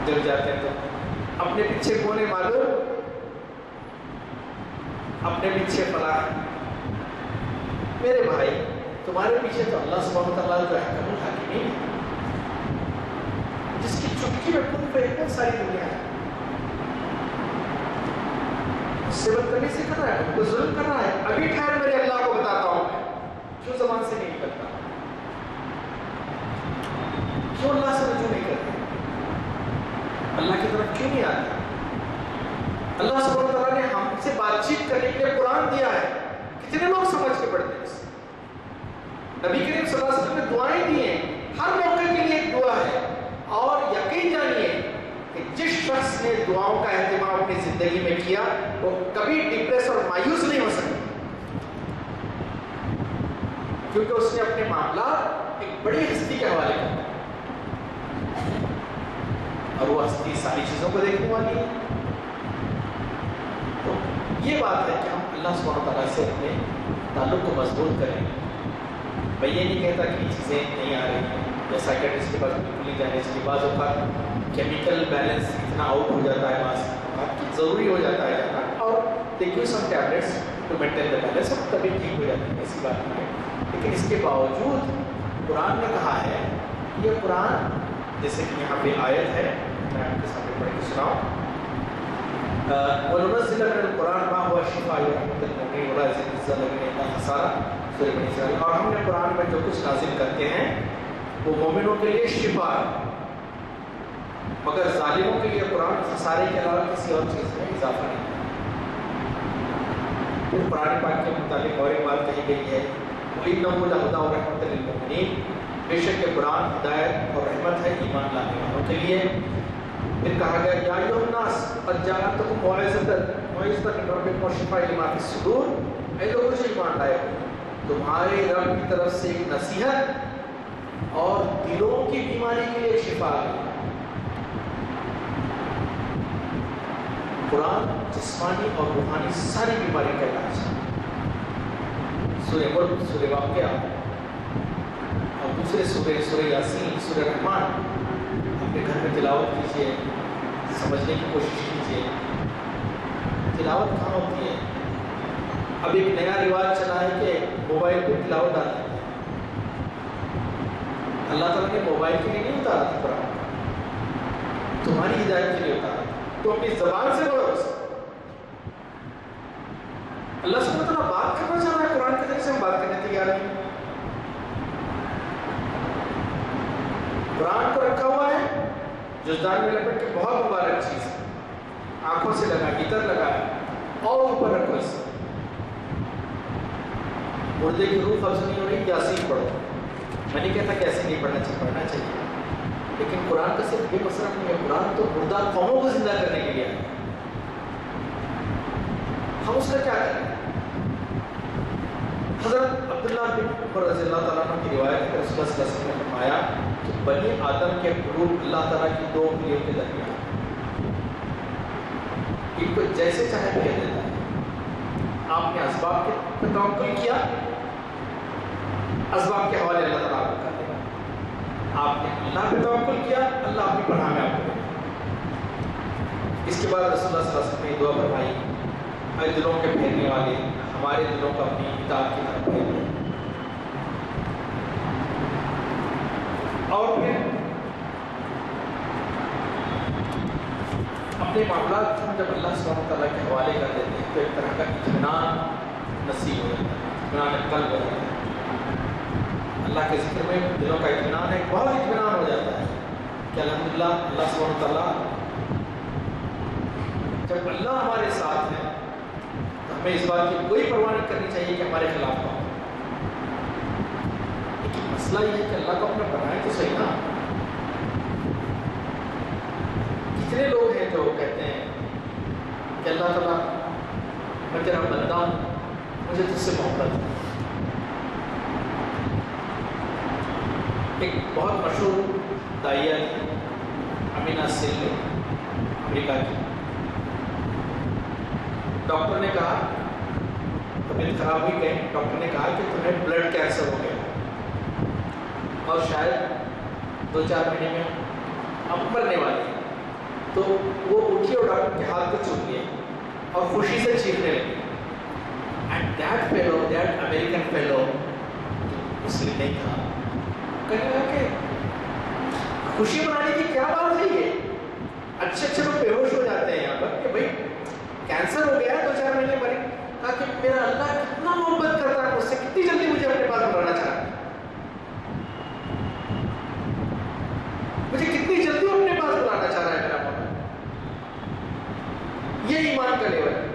S3: جب جاتے ہیں تو اپنے پیچھے کون ہے معلوم، اپنے پیچھے فلاں. میرے بھائی تمہارے پیچھے تو اللہ سبحانہ وتعالیٰ جو احکام الحاکمین ہے، جس کی چٹکی میں کن پہ اتنی ساری دنیا ہے. اس سے بدتمیزی کر رہا ہے، ان کو ظلم کر رہا ہے. ابھی ٹھہر میرے اللہ کو بتاتا ہوں میں، کیوں زبان سے نہیں نکلتا، کیوں اللہ سے رجوع نہیں کرتے، اللہ کی طرف کیوں نہیں آتے. اللہ سبحانہ وتعالیٰ نے ہم سے بات چیت کرنے کے لیے قرآن دیا ہے. کتنے لوگ سمجھ کے پڑھتے ہیں. نبی کریم صلی اللہ علیہ وسلم نے دعائیں دی ہیں، ہر موقع کے لیے ایک دعا ہے. اور یقین جانیے کہ جس شخص نے دعاؤں کا اہتمام اپنی زندگی میں کیا وہ کبھی ڈپریس اور مایوس نہیں ہو سکتا، کیونکہ اس نے اپنے معاملات ایک بڑی ہستی کے حوالے کیا اور وہ ہستی ساری چیزوں کو دیکھنے والی ہے. تو یہ بات ہے کہ ہم اللہ سبحانہ وتعالیٰ سے اپنے تعلق کو مضبوط کریں. میں یہ نہیں کہتا کہ یہ چیزیں نہیں آ رہی ہیں یا سائیکیٹرسٹ کے پاس بالکل نہیں جانے چاہیے. بعض اوقات کیمیکل بیلنس اتنا آؤٹ ہو جاتا ہے، بعض اوقات ضروری ہو جاتا ہے جانا، اور they give some tablets to maintain the balance, اور طبیعت ٹھیک ہو جاتی ہے، ایسی بات نہیں ہے. لیکن اس کے باوجود قرآن نے کہا ہے، یہ قرآن جیسے کہ یہاں پہ آیت ہے، میں آپ کے سامنے پڑھ کے سناؤں. وَنُنَزِّلَ مِنَ الْقُرْآنِ مَا هُوَ شِفَاءٌ وَرَحْمَةٌ لِّلْمُؤْمِنِينَ وَلَا يَزِيدُ الظَّالِمِينَ إِلَّا خَسَارًا. سورہ بنی اسرائیل. اور ہم نے قرآن میں جو کچھ نازل کرتے ہیں وہ مومنوں کے لیے شفا ہے، مگر ظالموں کے لیے قرآن خسارے کے علاوہ کسی اور چیز میں اضافہ نہیں ہے. پھر قرآن پاک کے متعلق اور ایک بات کہی گئی ہے، وَإِنَّهُ لَهُدًى وَرَحْمَةٌ لِّلْمُؤْمِنِينَ، بے شک یہ قرآن ہدایت اور رحمت ہے ایمان لانے والوں کے لیے. پھر کہا گیا یا ایھا الناس قد جاءتکم موعظۃ من ربکم وشفاء لما فی الصدور، اے لوگوں جو ایمان لائے ہو، تمہارے رب کی طرف سے ایک نصیحت اور دلوں کی بیماری کے لیے شفا ہے. قرآن جسمانی اور روحانی ساری بیماری کا علاج ہے. سورہ ملک، سورہ واقعہ اور دوسرے سورہ یاسین، سورہ رحمان اپنے گھر میں تلاوت کیجیے، سمجھنے کی کوشش کیجیے. تلاوت کہاں ہوتی ہے؟ اب ایک نیا رواج چلا ہے کہ موبائل پہ تلاوت آتی ہے. اللہ تعالیٰ نے موبائل کے لیے نہیں اتارا تھا قرآن، تمہاری ہدایت کے لیے اتارا. تو اپنی زبان سے پڑھو. اللہ سبحانہ وتعالیٰ بات کرنا چاہ رہا ہے، قرآن کے ذریعے سے ہم بات کرنے تیار نہیں. قرآن کو رکھا ہوا ہے جزدان میں لپٹ کے، بہت مبارک چیز ہے. آنکھوں سے لگا، ادھر لگا اور اوپر رکھو. اس مردے کی روح قبض نہیں ہو رہی، یاسین پڑھو. میں نہیں کہتا کہ ایسے نہیں پڑھنا چاہیے، پڑھنا چاہیے، لیکن قرآن کا صرف یہ مصرف نہیں ہے. قرآن تو مردہ قوموں کو زندہ کرنے کے لیے ہے. ہم اس کا کیا کریں؟ حضرت عبداللہ بن عمر رضی اللہ تعالیٰ عنہ کی روایت ہے کہ رسول اللہ صلی اللہ علیہ وسلم نے فرمایا کہ بنی آدم کے قلوب اللہ تعالیٰ کی دو انگلیوں کے درمیان ان کو جیسے چاہے پھیر دیتا ہے. آپ نے اسباب پہ توکل کیا، اسباب کے حوالے اللہ تعالیٰ آپ کو کر دے گا. آپ نے اللہ پہ توکل کیا، اللہ اپنی پناہ میں آپ کو دے گا. اس کے بعد رسول اللہ صلی اللہ علیہ وسلم نے دعا فرمائی، اے دلوں کے پھیرنے والے، ہمارے دلوں کو اپنی اطاعت کی طرف پھیر دے. اور پھر اپنے معاملات ہم جب اللہ سبحانہ تعالیٰ کے حوالے کر دیتے ہیں تو ایک طرح کا اطمینان نصیب ہو جاتا ہے، اطمینان قلب ہو جاتا ہے. اللہ کے ذکر میں دلوں کا اطمینان ہے، بہت اطمینان ہو جاتا ہے کہ الحمدللہ اللہ سبحانہ تعالیٰ جب اللہ ہمارے ساتھ ہے تو ہمیں اس بات کی کوئی پرواہ نہیں کرنی چاہیے کہ ہمارے خلاف کا ہو. لیکن مسئلہ یہ ہے کہ اللہ کو اپنا بنائے تو صحیح نا. کتنے لوگ ہیں جو کہتے ہیں کہ اللہ تعالیٰ میں تیرا بندہ ہوں، مجھے تجھ سے محبت ہے. ایک بہت مشہور داعیہ تھی امینہ سیل امریکہ کی. ڈاکٹر نے کہا، طبیعت خراب ہوئی گئی، ڈاکٹر نے کہا کہ تمہیں بلڈ کینسر ہو گیا اور شاید 2-4 مہینے میں اب مرنے والی ہے. تو وہ اٹھی اور ڈاکٹر کے ہاتھ کو چوم لیا اور خوشی سے چیخنے لگی. And that fellow, that American fellow Muslim نہیں تھا، کہنے لگا کہ خوشی منانے کی کیا بات ہے یہ؟ اچھے لوگ بے ہوش ہو جاتے ہیں یہاں پر کہ بھائی کینسر ہو گیا ہے 2-4 مہینے مری. کہا کہ میرا اللہ کتنا محبت کرتا ہے مجھ سے، کتنی جلدی مجھے اپنے پاس بلانا چاہتا ہے، مجھے کتنی جلدی اپنے پاس بلانا چاہ رہا ہے میرا مولا. یہ ایمان کا لیول ہے.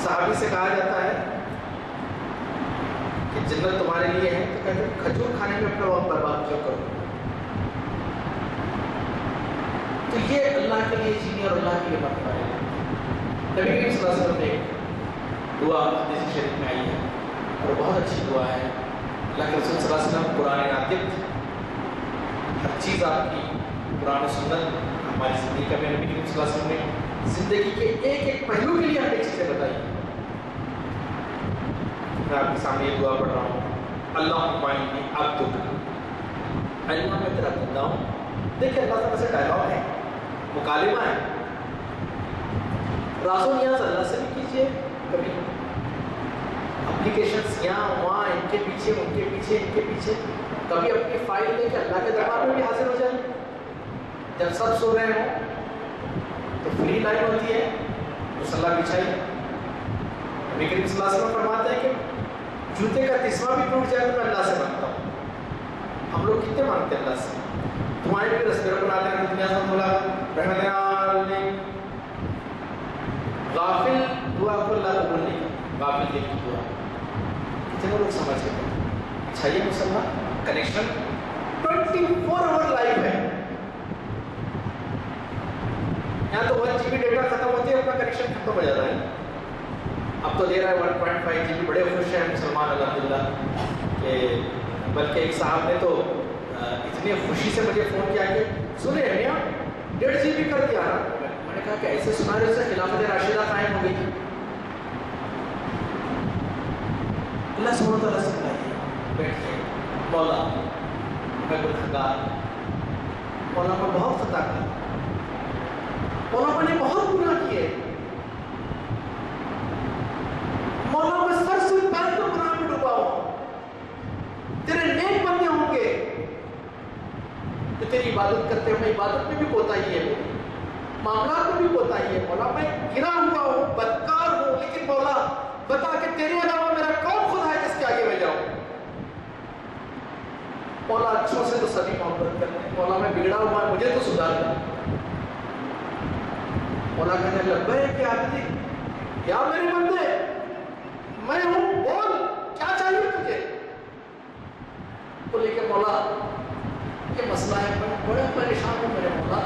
S3: صحابی سے کہا جاتا ہے کہ جنت تمہارے لیے ہے تو کہتے ہیں کھجور کھانے میں اپنا وقت برباد کیوں کرو. تو یہ اللہ کے لیے جینے اور اللہ کے لیے مرنے والے ہیں. نبی کریم صلی اللہ علیہ وسلم نے ایک دعا حدیث شریف میں آئی ہے اور بہت اچھی دعا ہے. اللہ کے رسول صلی اللہ علیہ وسلم قرآن ناطق، ہر چیز آپ کی قرآن و سنت ہماری زندگی کا. نبی کریم صلی اللہ علیہ وسلم نے زندگی کے ایک پہلو کے لیے ہمیں چیزیں بتائی. میں آپ کے سامنے یہ دعا پڑھ رہا ہوں، اللہم انی عبدک، اللہ میں تیرا بندہ ہوں. دیکھیں اللہ تعالیٰ سے ڈائلاگ ہے، مکالمہ ہے. راز و نیاز اللہ سے بھی کیجیے، کبھی اپلیکیشنس یہاں وہاں ان کے پیچھے ان کے پیچھے ان کے پیچھے، کبھی اپنی فائل لے کے اللہ کے دربار میں بھی حاضر ہو جائیں. جب سب سو رہے ہوں تو فری لائن ہوتی ہے، مصلی بچھائیے. نبی کریم صلی اللہ علیہ وسلم فرماتے ہیں کہ جوتے کا تسمہ بھی ٹوٹ جائے تو میں اللہ سے مانگتا ہوں. ہم لوگ کتنے مانگتے ہیں اللہ سے؟ تمہارے بھی رستے بناتے ہیں دنیا سے بولا رحمت غافل دعا کو اللہ قبول نہیں کرتا. غافل دل کی دعا کتنے لوگ سمجھ گئے. اچھا یہ مسلمان کنیکشن 24 آور لائف ہے. یہاں تو 1 GB ڈیٹا ختم ہوتی ہے اپنا کنیکشن ختم ہو جاتا ہے. اب تو دے رہا ہے 1.5 GB. بڑے خوش ہیں مسلمان الحمدللہ. کہ بلکہ ایک صاحب نے تو اتنی خوشی سے مجھے فون کیا کہ سنے میاں 1.5 GB کر دیا. میں نے کہا کہ ایسے سنا رہے سے خلافت راشدہ قائم ہو گئی تھی. اللہ سبحانہ تعالیٰ سے بتائیے، بیٹھیے مولا میں گنہگار، مولا میں بہت خطا کیا، مولا میں نے بہت گناہ کیے، مولا میں سر سے پیر تک گناہ میں ڈوبا ہوں. تیرے نیک بندے ہوں گے کہ تیری عبادت کرتے ہیں، میں عبادت میں بھی کوتاہی ہے، معاملات میں بھی کوتاہی ہے. مولا میں گرا ہوا ہوں، بدکار ہوں، لیکن مولا بتا کہ تیرے علاوہ میرا کون خدا ہے جس کے آگے میں جاؤں. مولا اچھوں سے تو سبھی محبت کرتے ہیں، مولا میں بگڑا ہوا ہے، مجھے تو سدھار دے. مولا کہنے لبیک یا عبدی، یا میرے بندے میں ہوں، بول کیا چاہیے تجھے. بولے کہ مولا یہ مسئلہ ہے، میں بڑے پریشان ہوں میرے مولا،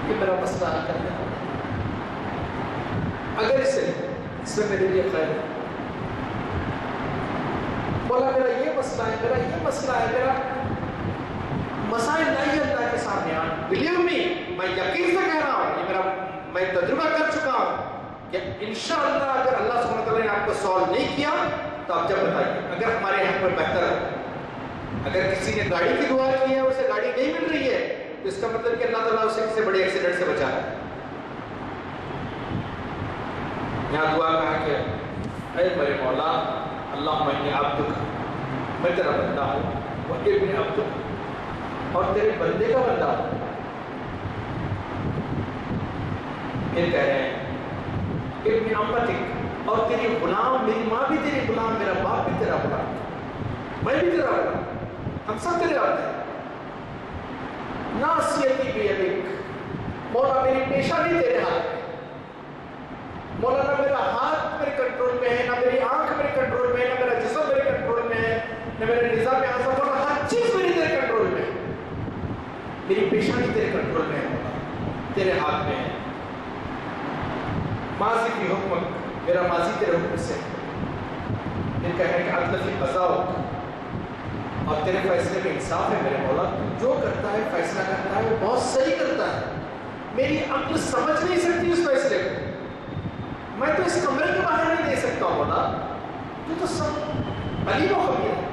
S3: کہ میرا مسئلہ حل کر دے. اگر اس میں میرے لیے خیر ہے، مولا میرا یہ مسئلہ ہے، میرا یہ مسئلہ ہے، میرا مسائل نہیں اللہ کے سامنے آن بلیو می، میں یقین سے کہہ رہا ہوں، یہ میرا میں تجربہ کر چکا ہوں کہ انشاءاللہ اگر اللہ سبحانہ وتعالیٰ نے آپ کو سالو نہیں کیا تو آپ جب بتائیے، اگر ہمارے یہاں پر بہتر ہے، اگر کسی نے گاڑی کی دعا کی ہے اسے گاڑی نہیں مل رہی ہے تو اس کا مطلب کہ اللہ تعالیٰ اسے کسی بڑے ایکسیڈنٹ سے بچا ہے۔ یہاں دعا کہا کہ اے میرے مولا اللہم انی عبدک، میں تیرا بندہ ہوں، وہ ابن عبدک، اور تیرے بندے کا بندہ ہوں۔ پھر کہہ رہے ہیں ابن امتک، اور تیری غلام، میری ماں بھی تیری غلام، میرا باپ بھی تیرا غلام، میں بھی تیرا غلام، ہم سب تیرے عبد ہیں۔ ناصیتی بیدک، مولا میری پیشانی تیرے ہاتھ میں، مولا نہ میرا ہاتھ میرے کنٹرول میں ہے، نہ میری آنکھ میرے کنٹرول میں ہے، نہ میرا جسم میرے کنٹرول میں ہے، نہ میرے نظام اعظم، مولا ہر چیز میری تیرے کنٹرول میں ہے، میری پیشانی تیرے کنٹرول میں ہے، مولا تیرے ہاتھ میں ہے۔ ماضی کی حکم، میرا ماضی تیرے حکم سے، پھر کہہ رہے کہ عدل فی قضاءک، اور تیرے فیصلے میں انصاف ہے میرے مولا، جو کرتا ہے فیصلہ کرتا ہے وہ بہت صحیح کرتا ہے، میری عقل سمجھ نہیں سکتی اس فیصلے کو، میں تو اس کمرے کے باہر نہیں دے سکتا ہوں مولا، تو سب علیم و خبیر ہے۔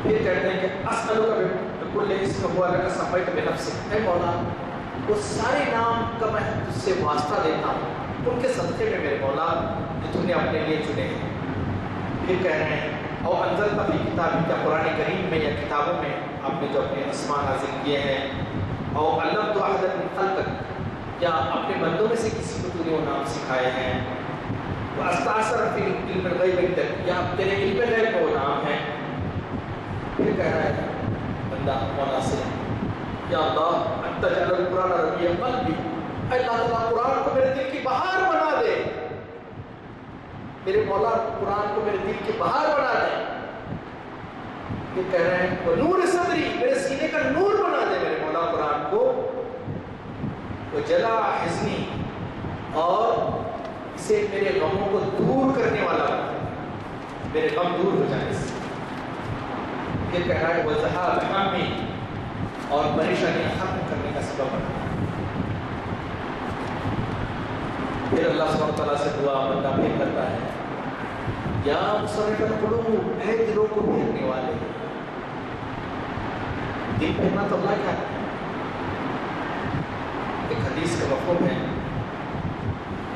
S3: پھر کہتے ہیں کہ اسألک بکل اسم هو لک سمیت بنفسک، اے مولا وہ سارے نام کا میں تجھ سے واسطہ دیتا ہوں ان کے صدقے میں میرے مولا جو تم نے اپنے لیے چنے ہیں۔ پھر کہہ رہے ہیں اور انزلت فی کتابک، کیا قرآن کریم میں یا کتابوں میں آپ نے جو اپنے اسماء نازل کیے ہیں، اور علمت احدا من خلقک، یا اپنے بندوں میں سے کسی کو تو نے وہ نام سکھائے ہیں، واستأثر فی علم الغیب عندک، یا تیرے علم غیب میں وہ نام ہے۔ پھر کہہ رہا ہے بندہ مولا سے یا اللہ انت جعل القرآن ربیع قلبی، اے اللہ تعالیٰ قرآن کو میرے دل کی بہار بنا دے، میرے مولا قرآن کو میرے دل کی بہار بنا دے۔ یہ کہہ رہے ہیں وہ نور صدری، میرے سینے کا نور بنا دے میرے مولا قرآن کو، وہ جلا حزنی، اور اسے میرے غموں کو دور کرنے والا بنا دے، میرے غم دور ہو جائے اس سے۔ یہ کہہ رہا ہے وہ ذہاب ہمی، اور پریشانی ختم کرنے کا سبب بنا۔ پھر اللہ سبحانہ وتعالیٰ سے دعا بندہ پھر کرتا ہے یا مصرف القلوب، اے دلوں کو پھیرنے والے، دل پھیرنا تو اللہ کیا ہے؟ ایک حدیث کا مفہوم ہے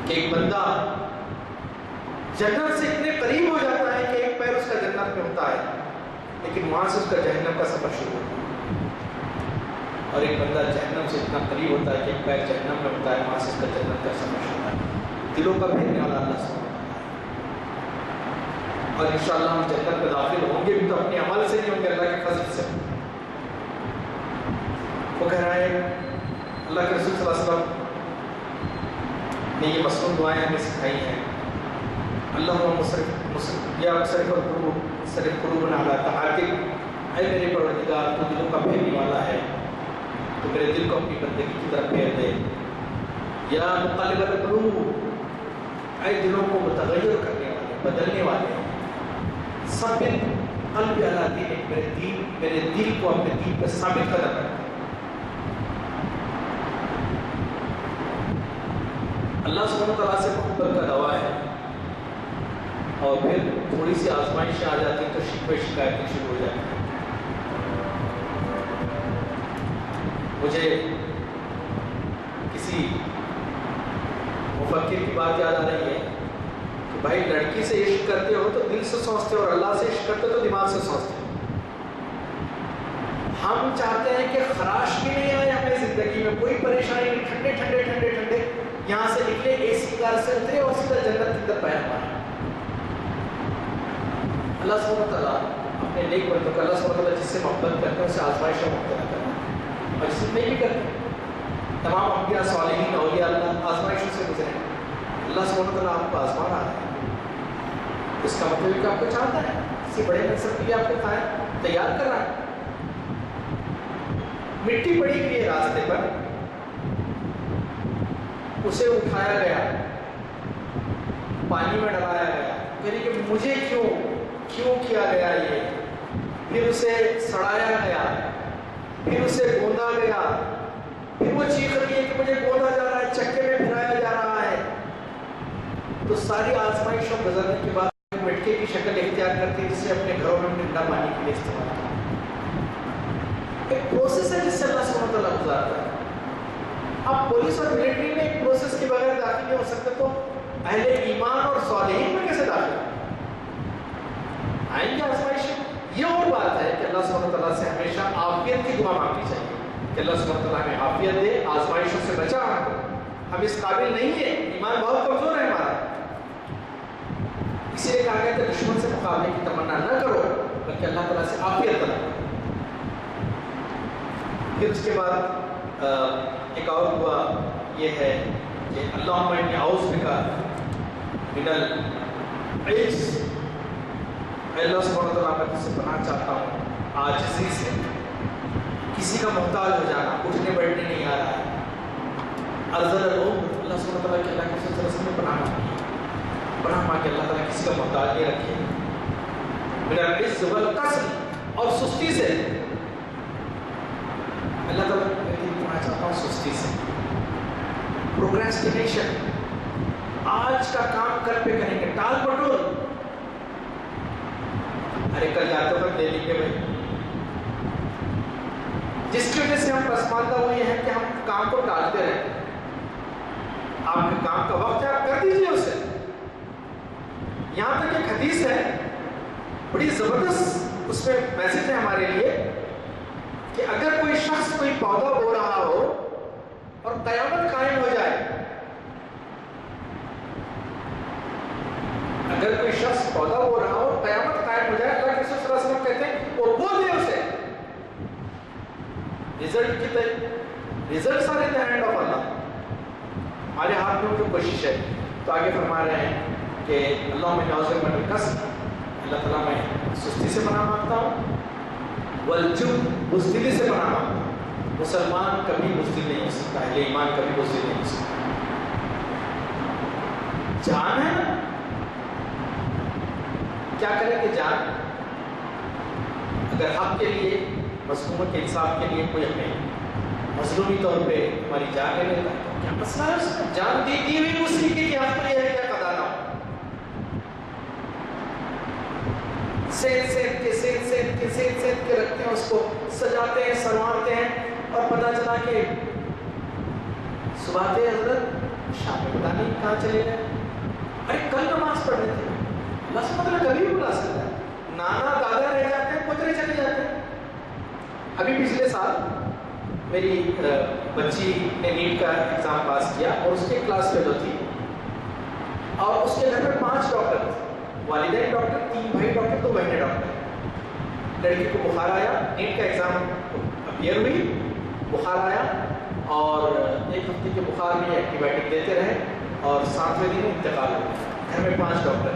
S3: کہ ایک بندہ جنت سے اتنے قریب ہو جاتا ہے کہ ایک پیر اس کا جنت میں ہوتا ہے، لیکن وہاں سے اس کا جہنم کا سفر شروع ہوتا ہے، اور ایک بندہ جہنم سے اتنا قریب ہوتا ہے کہ ایک پیر جہنم میں ہوتا ہے، وہاں سے اس کا جنت کا سفر شروع ہوتا ہے۔ دلوں کا پھیرنے والا اللہ سبحانہ وتعالیٰ، اور انشاءاللہ ہم جنت میں داخل ہوں گے بھی تو اپنے عمل سے نہیں ہوں گے، اللہ کے فضل سے۔ وہ کہہ رہا ہے اللہ کے رسول صلی اللہ علیہ وسلم نے یہ مصنون دعائیں ہمیں سکھائی ہیں، اللہم مصرف یا مصرف القلوب صرف قلوبنا علی طاعتک، اے میرے پروردگار تو دلوں کا پھیرنے والا ہے، تو میرے دل کو اپنی بندگی کی طرف پھیر دے۔ یا مقلب القلوب، اے دلوں کو متغیر کرنے والے، بدلنے والے، ثابت قلب علی دینک، میرے دل کو اپنے دین پر ثابت قدم رکھ۔ اللہ سبحانہ وتعالیٰ سے محبت کا دعویٰ ہے، اور پھر تھوڑی سی آزمائش آ جاتی ہے تو شکوے شکایتیں شروع ہو جاتی ہیں۔ مجھے کسی مفکر کی بات یاد آ رہی ہے کہ بھائی لڑکی سے عشق کرتے ہو تو دل سے سوچتے ہو، اور اللہ سے عشق کرتے ہو تو دماغ سے سوچتے ہو۔ ہم چاہتے ہیں کہ خراش بھی نہیں آئے ہمیں زندگی میں، کوئی پریشانی نہیں، ٹھنڈے ٹھنڈے ٹھنڈے ٹھنڈے یہاں سے نکلے، اے سی کار سے اترے اور سیدھا جنت کی طرف پیر مارے۔ اللہ سبحانہ وتعالیٰ اپنے نیک بندوں کو، اللہ سبحانہ وتعالیٰ جس سے محبت کرتے ہیں اسے آزمائش میں مبتلا کرتا ہے، اور جس سے نہیں بھی کرتے، تمام انبیاء صالحین اولیاء اللہ آزمائشوں سے گزرے، اللہ سبحانہ وتعالیٰ آپ کو آزما رہا ہے، اس کا مطلب ہے کہ آپ کو چاہتا ہے، کسی بڑے منصب کے لیے آپ کو تیار کر رہا ہے۔ مٹی پڑی ہوئی ہے راستے پر، اسے اٹھایا گیا، پانی میں ڈلایا گیا، یعنی کہ مجھے کیوں کیا گیا یہ، پھر اسے سڑایا گیا، پھر اسے گوندا گیا، پھر وہ چیخ رہی ہے کہ مجھے گوندا جا رہا ہے، چکے میں پھرایا جا رہا ہے. تو ساری آزمائشوں گزرنے کے بعد مٹکے کی شکل اختیار کرتی ہے جسے اپنے گھروں میں ٹھنڈا پانی کے لیے استعمال کرتے ہیں. ایک پروسیس ہے جس سے اللہ سبحانہ وتعالیٰ گزارتا ہے. اب پولیس اور ملٹری میں ایک پروسیس کے بغیر داخل نہیں ہو سکتے، تو اہل ایمان اور صالحین میں کیسے داخل آئیں گے آزمائش؟ یہ اور بات ہے کہ اللہ سبحانہ وتعالیٰ سے ہمیشہ عافیت کی دعا مانگنی چاہیے کہ اللہ سبحانہ وتعالیٰ ہمیں عافیت دے، آزمائشوں سے بچا ہم کو. ہم اس قابل نہیں ہیں، ایمان بہت کمزور ہے ہمارا. اسی لیے کہا گیا کہ دشمن سے مقابلے کی تمنا نہ کرو بلکہ اللہ تعالیٰ سے عافیت طلب. پھر اس کے بعد ایک اور دعا یہ ہے کہ اللہم انی اعوذ بک من العجز، اللہ سبحانہ وتعالیٰ میں تجھ سے پناہ چاہتا ہوں عاجزی سے، کسی کا محتاج ہو جانا، اٹھنے بیٹھنے نہیں آ رہا ہے. ارذل العمر، اللہ سبحانہ وتعالیٰ کے اللہ کے صلی اللہ علیہ وسلم نے پناہ مانگی کہ اللہ تعالیٰ کسی کا محتاج نہیں رکھے. من العجز والکسل، اور سستی سے، اللہ تعالیٰ پناہ چاہتا ہوں سستی سے. پروکریسٹینیشن، آج کا کام کل پہ کریں گے، ٹال مٹول، ارے کل جاتے وقت لے لیں گے بھائی. جس کی وجہ سے ہم پسماندہ ہوئے ہیں کہ ہم کام کو ٹالتے رہتے ہیں. آپ کے کام کا وقت ہے، آپ کر دیجیے اسے. یہاں تک ایک حدیث ہے بڑی زبردست، اس میں میسج ہے ہمارے لیے کہ اگر کوئی شخص کوئی پودا بو رہا ہو اور قیامت قائم ہو جائے، اگر کوئی شخص پودا بو رہا ہو قیامت قائم ہو جائے، اللہ کے رسول صلی اللہ علیہ وسلم کہتے ہیں وہ بو دے اسے. رزلٹ کتنے، results are in the hand of Allah, ہمارے ہاتھ میں جو کوشش ہے. تو آگے فرما رہے ہیں کہ اللہم انی اعوذ بک من الکسل، اللہ تعالیٰ میں سستی سے پناہ مانگتا ہوں، والجبن، بزدلی سے پناہ مانگتا ہوں. مسلمان کبھی بزدل نہیں ہو سکتا، اہل ایمان کبھی بزدل نہیں ہو سکتا. جان ہے، کیا کریں کہ جان اگر حق کے لیے، مظلوموں کے انصاف کے لیے کوئی ہمیں مظلومی طور پہ ہماری جان لے لیتا ہے، کیا مسئلہ ہے اس میں؟ جان دی ہوئی اسی کے لیے حق یہ ہے کیا قضا نہ ہو. سین کے رکھتے ہیں، اس کو سجاتے ہیں، سنوارتے ہیں، اور پتہ چلا کہ صبح کے حضرت شام میں پتہ نہیں کہاں چلے گئے. ارے کل نماز پڑھ رہے تھے. اللہ سے مطلب کبھی بھی بلا سکتا ہے. نانا دادا رہ جاتے ہیں، پترے چلے جاتے ہیں. ابھی پچھلے سال میری بچی نے نیٹ کا ایگزام پاس کیا اور اس کے کلاس فیلو تھی، اور اس کے گھر میں 5 ڈاکٹر تھے، والدین ڈاکٹر، 3 بھائی ڈاکٹر، 2 بہنیں ڈاکٹر. لڑکی کو بخار آیا، نیٹ کا ایگزام اپیئر ہوئی، بخار آیا، اور 1 ہفتے کے بخار میں اینٹی بائیوٹک دیتے رہے، اور 7ویں دن انتقال ہو گیا. گھر میں 5 ڈاکٹر،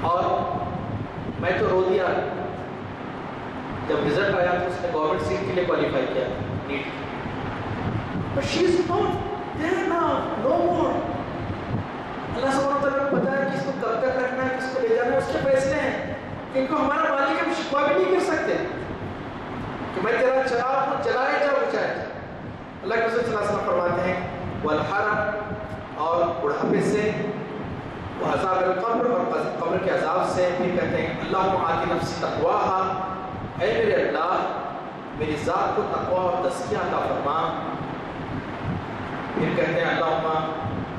S3: اور میں تو رو دیا جب رزلٹ آیا تو اس نے گورنمنٹ سیٹ کے لیے کوالیفائی کیا NET. But she is not there now, no more. اللہ سبحانہ وتعالیٰ کو پتا ہے کس کو کب تک رکھنا ہے، کس کو لے جانا ہے، اس کے فیصلے ہیں. ان کو ہمارا مالک ہم شکوہ بھی نہیں کر سکتے کہ میں تیرا چراغ ہوں، جلائے جا بچائے. اللہ کے رسول صلی اللہ علیہ وسلم فرماتے ہیں والحرم، اور بڑھاپے سے، وہ عذاب القبر، اور قبر کے عذاب سے. پھر کہتے ہیں اللہم آتی نفسی تقواہا، اے میرے اللہ میری ذات کو تقوی اور تزکیہ عطا فرما. پھر کہتے ہیں اللہم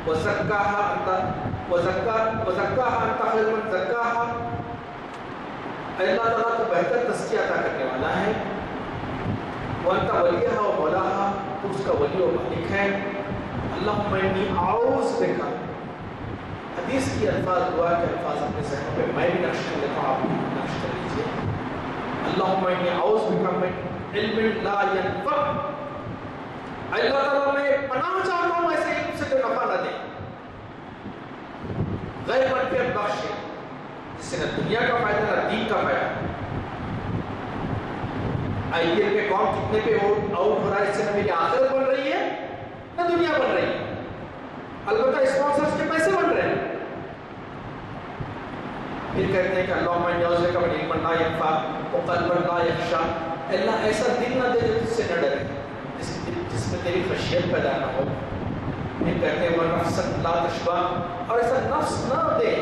S3: وزکاہا انت خیر من زکاہا، اے اللہ تعالیٰ تو بہتر تزکیہ عطا کرنے والا ہے. وانت ولیہا و مولاہا، تو اس کا ولی و مالک ہے. اللہم انی اعوذ بک، حدیث کی الفاظ، دعا کے الفاظ اپنے ذہن پہ میں بھی نقش کر لیتا ہوں، آپ بھی نقش کر لیجیے. اللہم انی اعوذ بک من علم لا ینفع، اللہ تعالیٰ میں پناہ چاہتا ہوں ایسے علم سے جو نفع نہ دے، غیر منفعت بخش، جس سے نہ دنیا کا فائدہ نہ دین کا فائدہ. آئی پی ایل میں کون کتنے پہ آؤٹ ہو رہا ہے، اس سے نہ میری آخرت بن رہی ہے نہ دنیا بن رہی ہے. البتہ اسپانسرز کے پیسے بن رہے ہیں. پھر کہتے ہیں کہ اللہم انی اعوذ بک من علم لا ینفع وقلب لا یخشع، اللہ ایسا دل نہ دے جو تجھ سے نہ ڈرے، جس میں تیری خشیت پیدا نہ ہو۔ پھر کہتے ہیں ونفسا لا تشبع، اور ایسا نفس نہ دے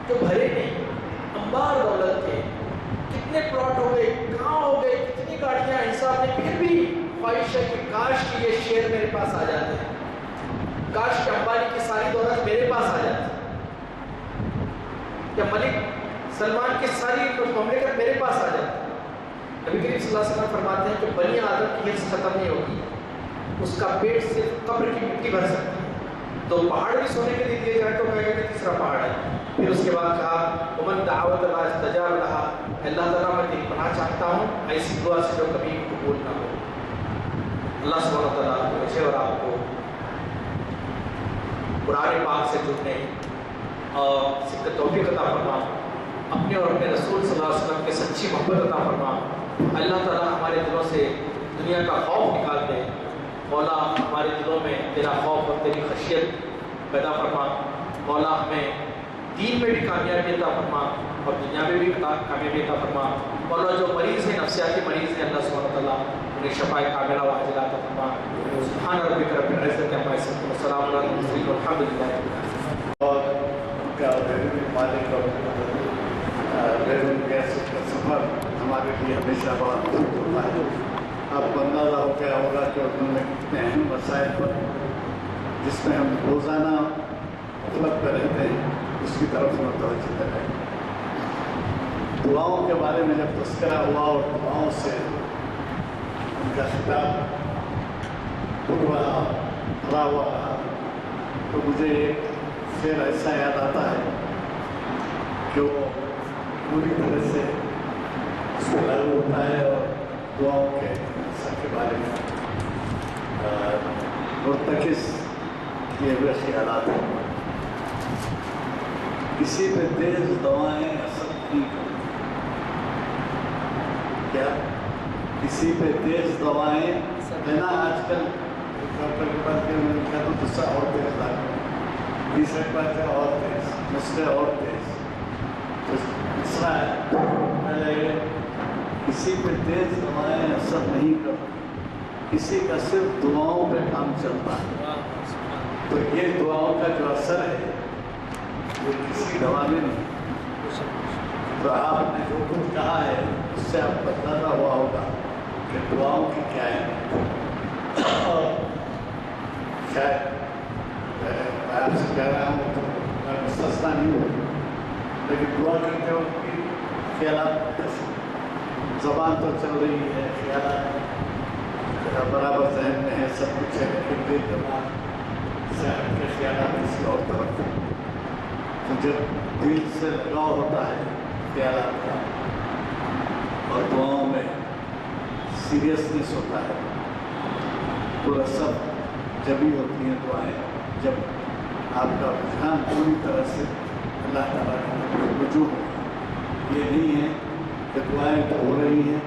S3: جو بھرے نہیں، انبار دولت کے، کتنے پلاٹ ہو گئے، کہاں ہو گئے، کتنی گاڑیاں، انسان نے پھر بھی خواہش ہے کہ کاش کہ یہ شیر میرے پاس آ جاتے ہیں، کاش کہ امبانی کی ساری دولت میرے پاس آ جاتی، یا ملک سلمان کی ساری مملکت میرے پاس آ جاتی۔ نبی کریم صلی اللہ علیہ وسلم فرماتے ہیں کہ بنی آدم کی حرص ختم نہیں ہوگی، اس کا پیٹ صرف قبر کی مٹی بھر سکتی ہے، تو پہاڑ بھی سونے کے لیے دیے جائے تو کہے گا کہ تیسرا پہاڑ ہے۔ پھر اس کے بعد کہا ومن دعوت لا استجاب لہا، اللہ تعالیٰ میں تیری پناہ چاہتا ہوں ایسی دعا سے جو کبھی قبول نہ ہو۔ اللہ سبحانہ وتعالیٰ مجھے اور آپ کو قرآن پاک سے جڑنے اور اس کا توفیق عطا فرما، اپنے اور اپنے رسول صلی اللہ علیہ وسلم کے سچی محبت عطا فرما۔ اللہ تعالیٰ ہمارے دلوں سے دنیا کا خوف نکال دے، مولا ہمارے دلوں میں تیرا خوف اور تیری خشیت پیدا فرما، مولا ہمیں دین میں بھی کامیابی عطا فرما اور دنیا میں بھی کامیابی عطا فرما۔ مولا جو مریض ہیں، نفسیاتی مریض ہیں، اللہ سبحانہ وتعالیٰ انہیں شفاء کاملہ و عاجلہ عطا فرما۔ سبحان ربک رب العزت عما یصفون وسلام علی المرسلین والحمد للہ رب العالمین۔
S2: اور ان کا بیرونی مالک اور بیرون گیس کا سفر ہمارے لیے ہمیشہ بڑا مفید ہوتا ہے۔ آپ کو اندازہ ہو گیا ہوگا کہ اردو میں کتنے اہم مسائل پر جس میں ہم روزانہ غفلت پہ رہتے ہیں اس کی طرف متوجہ کریں۔ دعاؤں کے بارے میں جب تذکرہ ہوا اور دعاؤں سے ان کا خطاب بھرا ہوا رہا تو مجھے ایک شعر ایسا یاد آتا ہے کہ وہ پوری طرح سے اس کو لاگو ہوتا ہے اور دعاؤں کے اثر کے بارے میں مرتکز کیے ہوئے خیالات ہیں۔ کسی پہ تیز دوائیں اثر نہیں کرتی، کیا کسی پہ تیز دوائیں ہے نا؟ آج کل ڈاکٹر کے پاس گئے میں نے کہا تو غصہ اور تیز لاگا، تیسرے کے پاس گیا اور تیز، نسخے اور تیز، تو دوسرا ہے کسی پہ تیز دوائیں اثر نہیں کرتی، کسی کا صرف دعاؤں پہ کام چلتا ہے۔ تو یہ دعاؤں کا جو اثر ہے وہ کسی دوا میں نہیں۔ تو آپ نے جو کچھ کہا ہے اس سے آپ کو اندازہ ہوا ہوگا کہ دعاؤں کی کیا ہے۔ اور شاید میں آپ سے کہہ رہا ہوں تو میں مستثنیٰ نہیں ہوں، لیکن دعا کرتے وقت بھی خیالات زبان تو چل رہی ہے، خیالات برابر ذہن میں ہے، سب کچھ ہے، لیکن دل دماغ سے ہٹ کے خیالات کسی اور طرف۔ تو جب دل سے لگاؤ ہوتا ہے خیالات کا اور دعاؤں میں سیریسنس ہوتا ہے، پورا سب جبھی ہوتی ہیں دعائیں جب آپ کا رجحان پوری طرح سے اللہ تعالیٰ کی طرف رجوع ہو۔ یہ نہیں ہے کہ دعائیں تو ہو رہی ہیں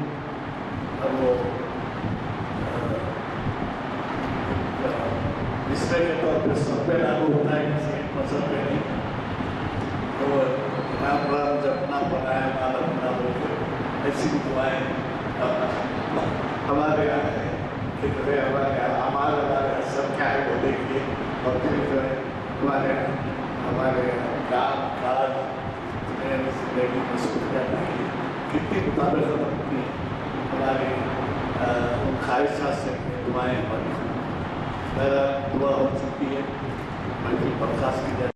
S2: اور وہ رشتے کے طور پہ سب پہ لاگو ہوتا ہے، کسی ایک مذہب پہ نہیں۔ تو رام رام جب نہ بنائے مالا بنا بول کے ایسی دعائیں ہمارے یہاں ہے کہ جو ہے ہمارے ہمارے سب کیا ہے وہ دیکھیے، اور پھر جو ہے ہمارے کام کاج زندگی میں سہولیات کی کتنی مطابقت رکھتی ہے ہماری ان خواہشات سے دعائیں ہماری۔ میرا دعا ہو چکی ہے، میں برخاست کی جائے۔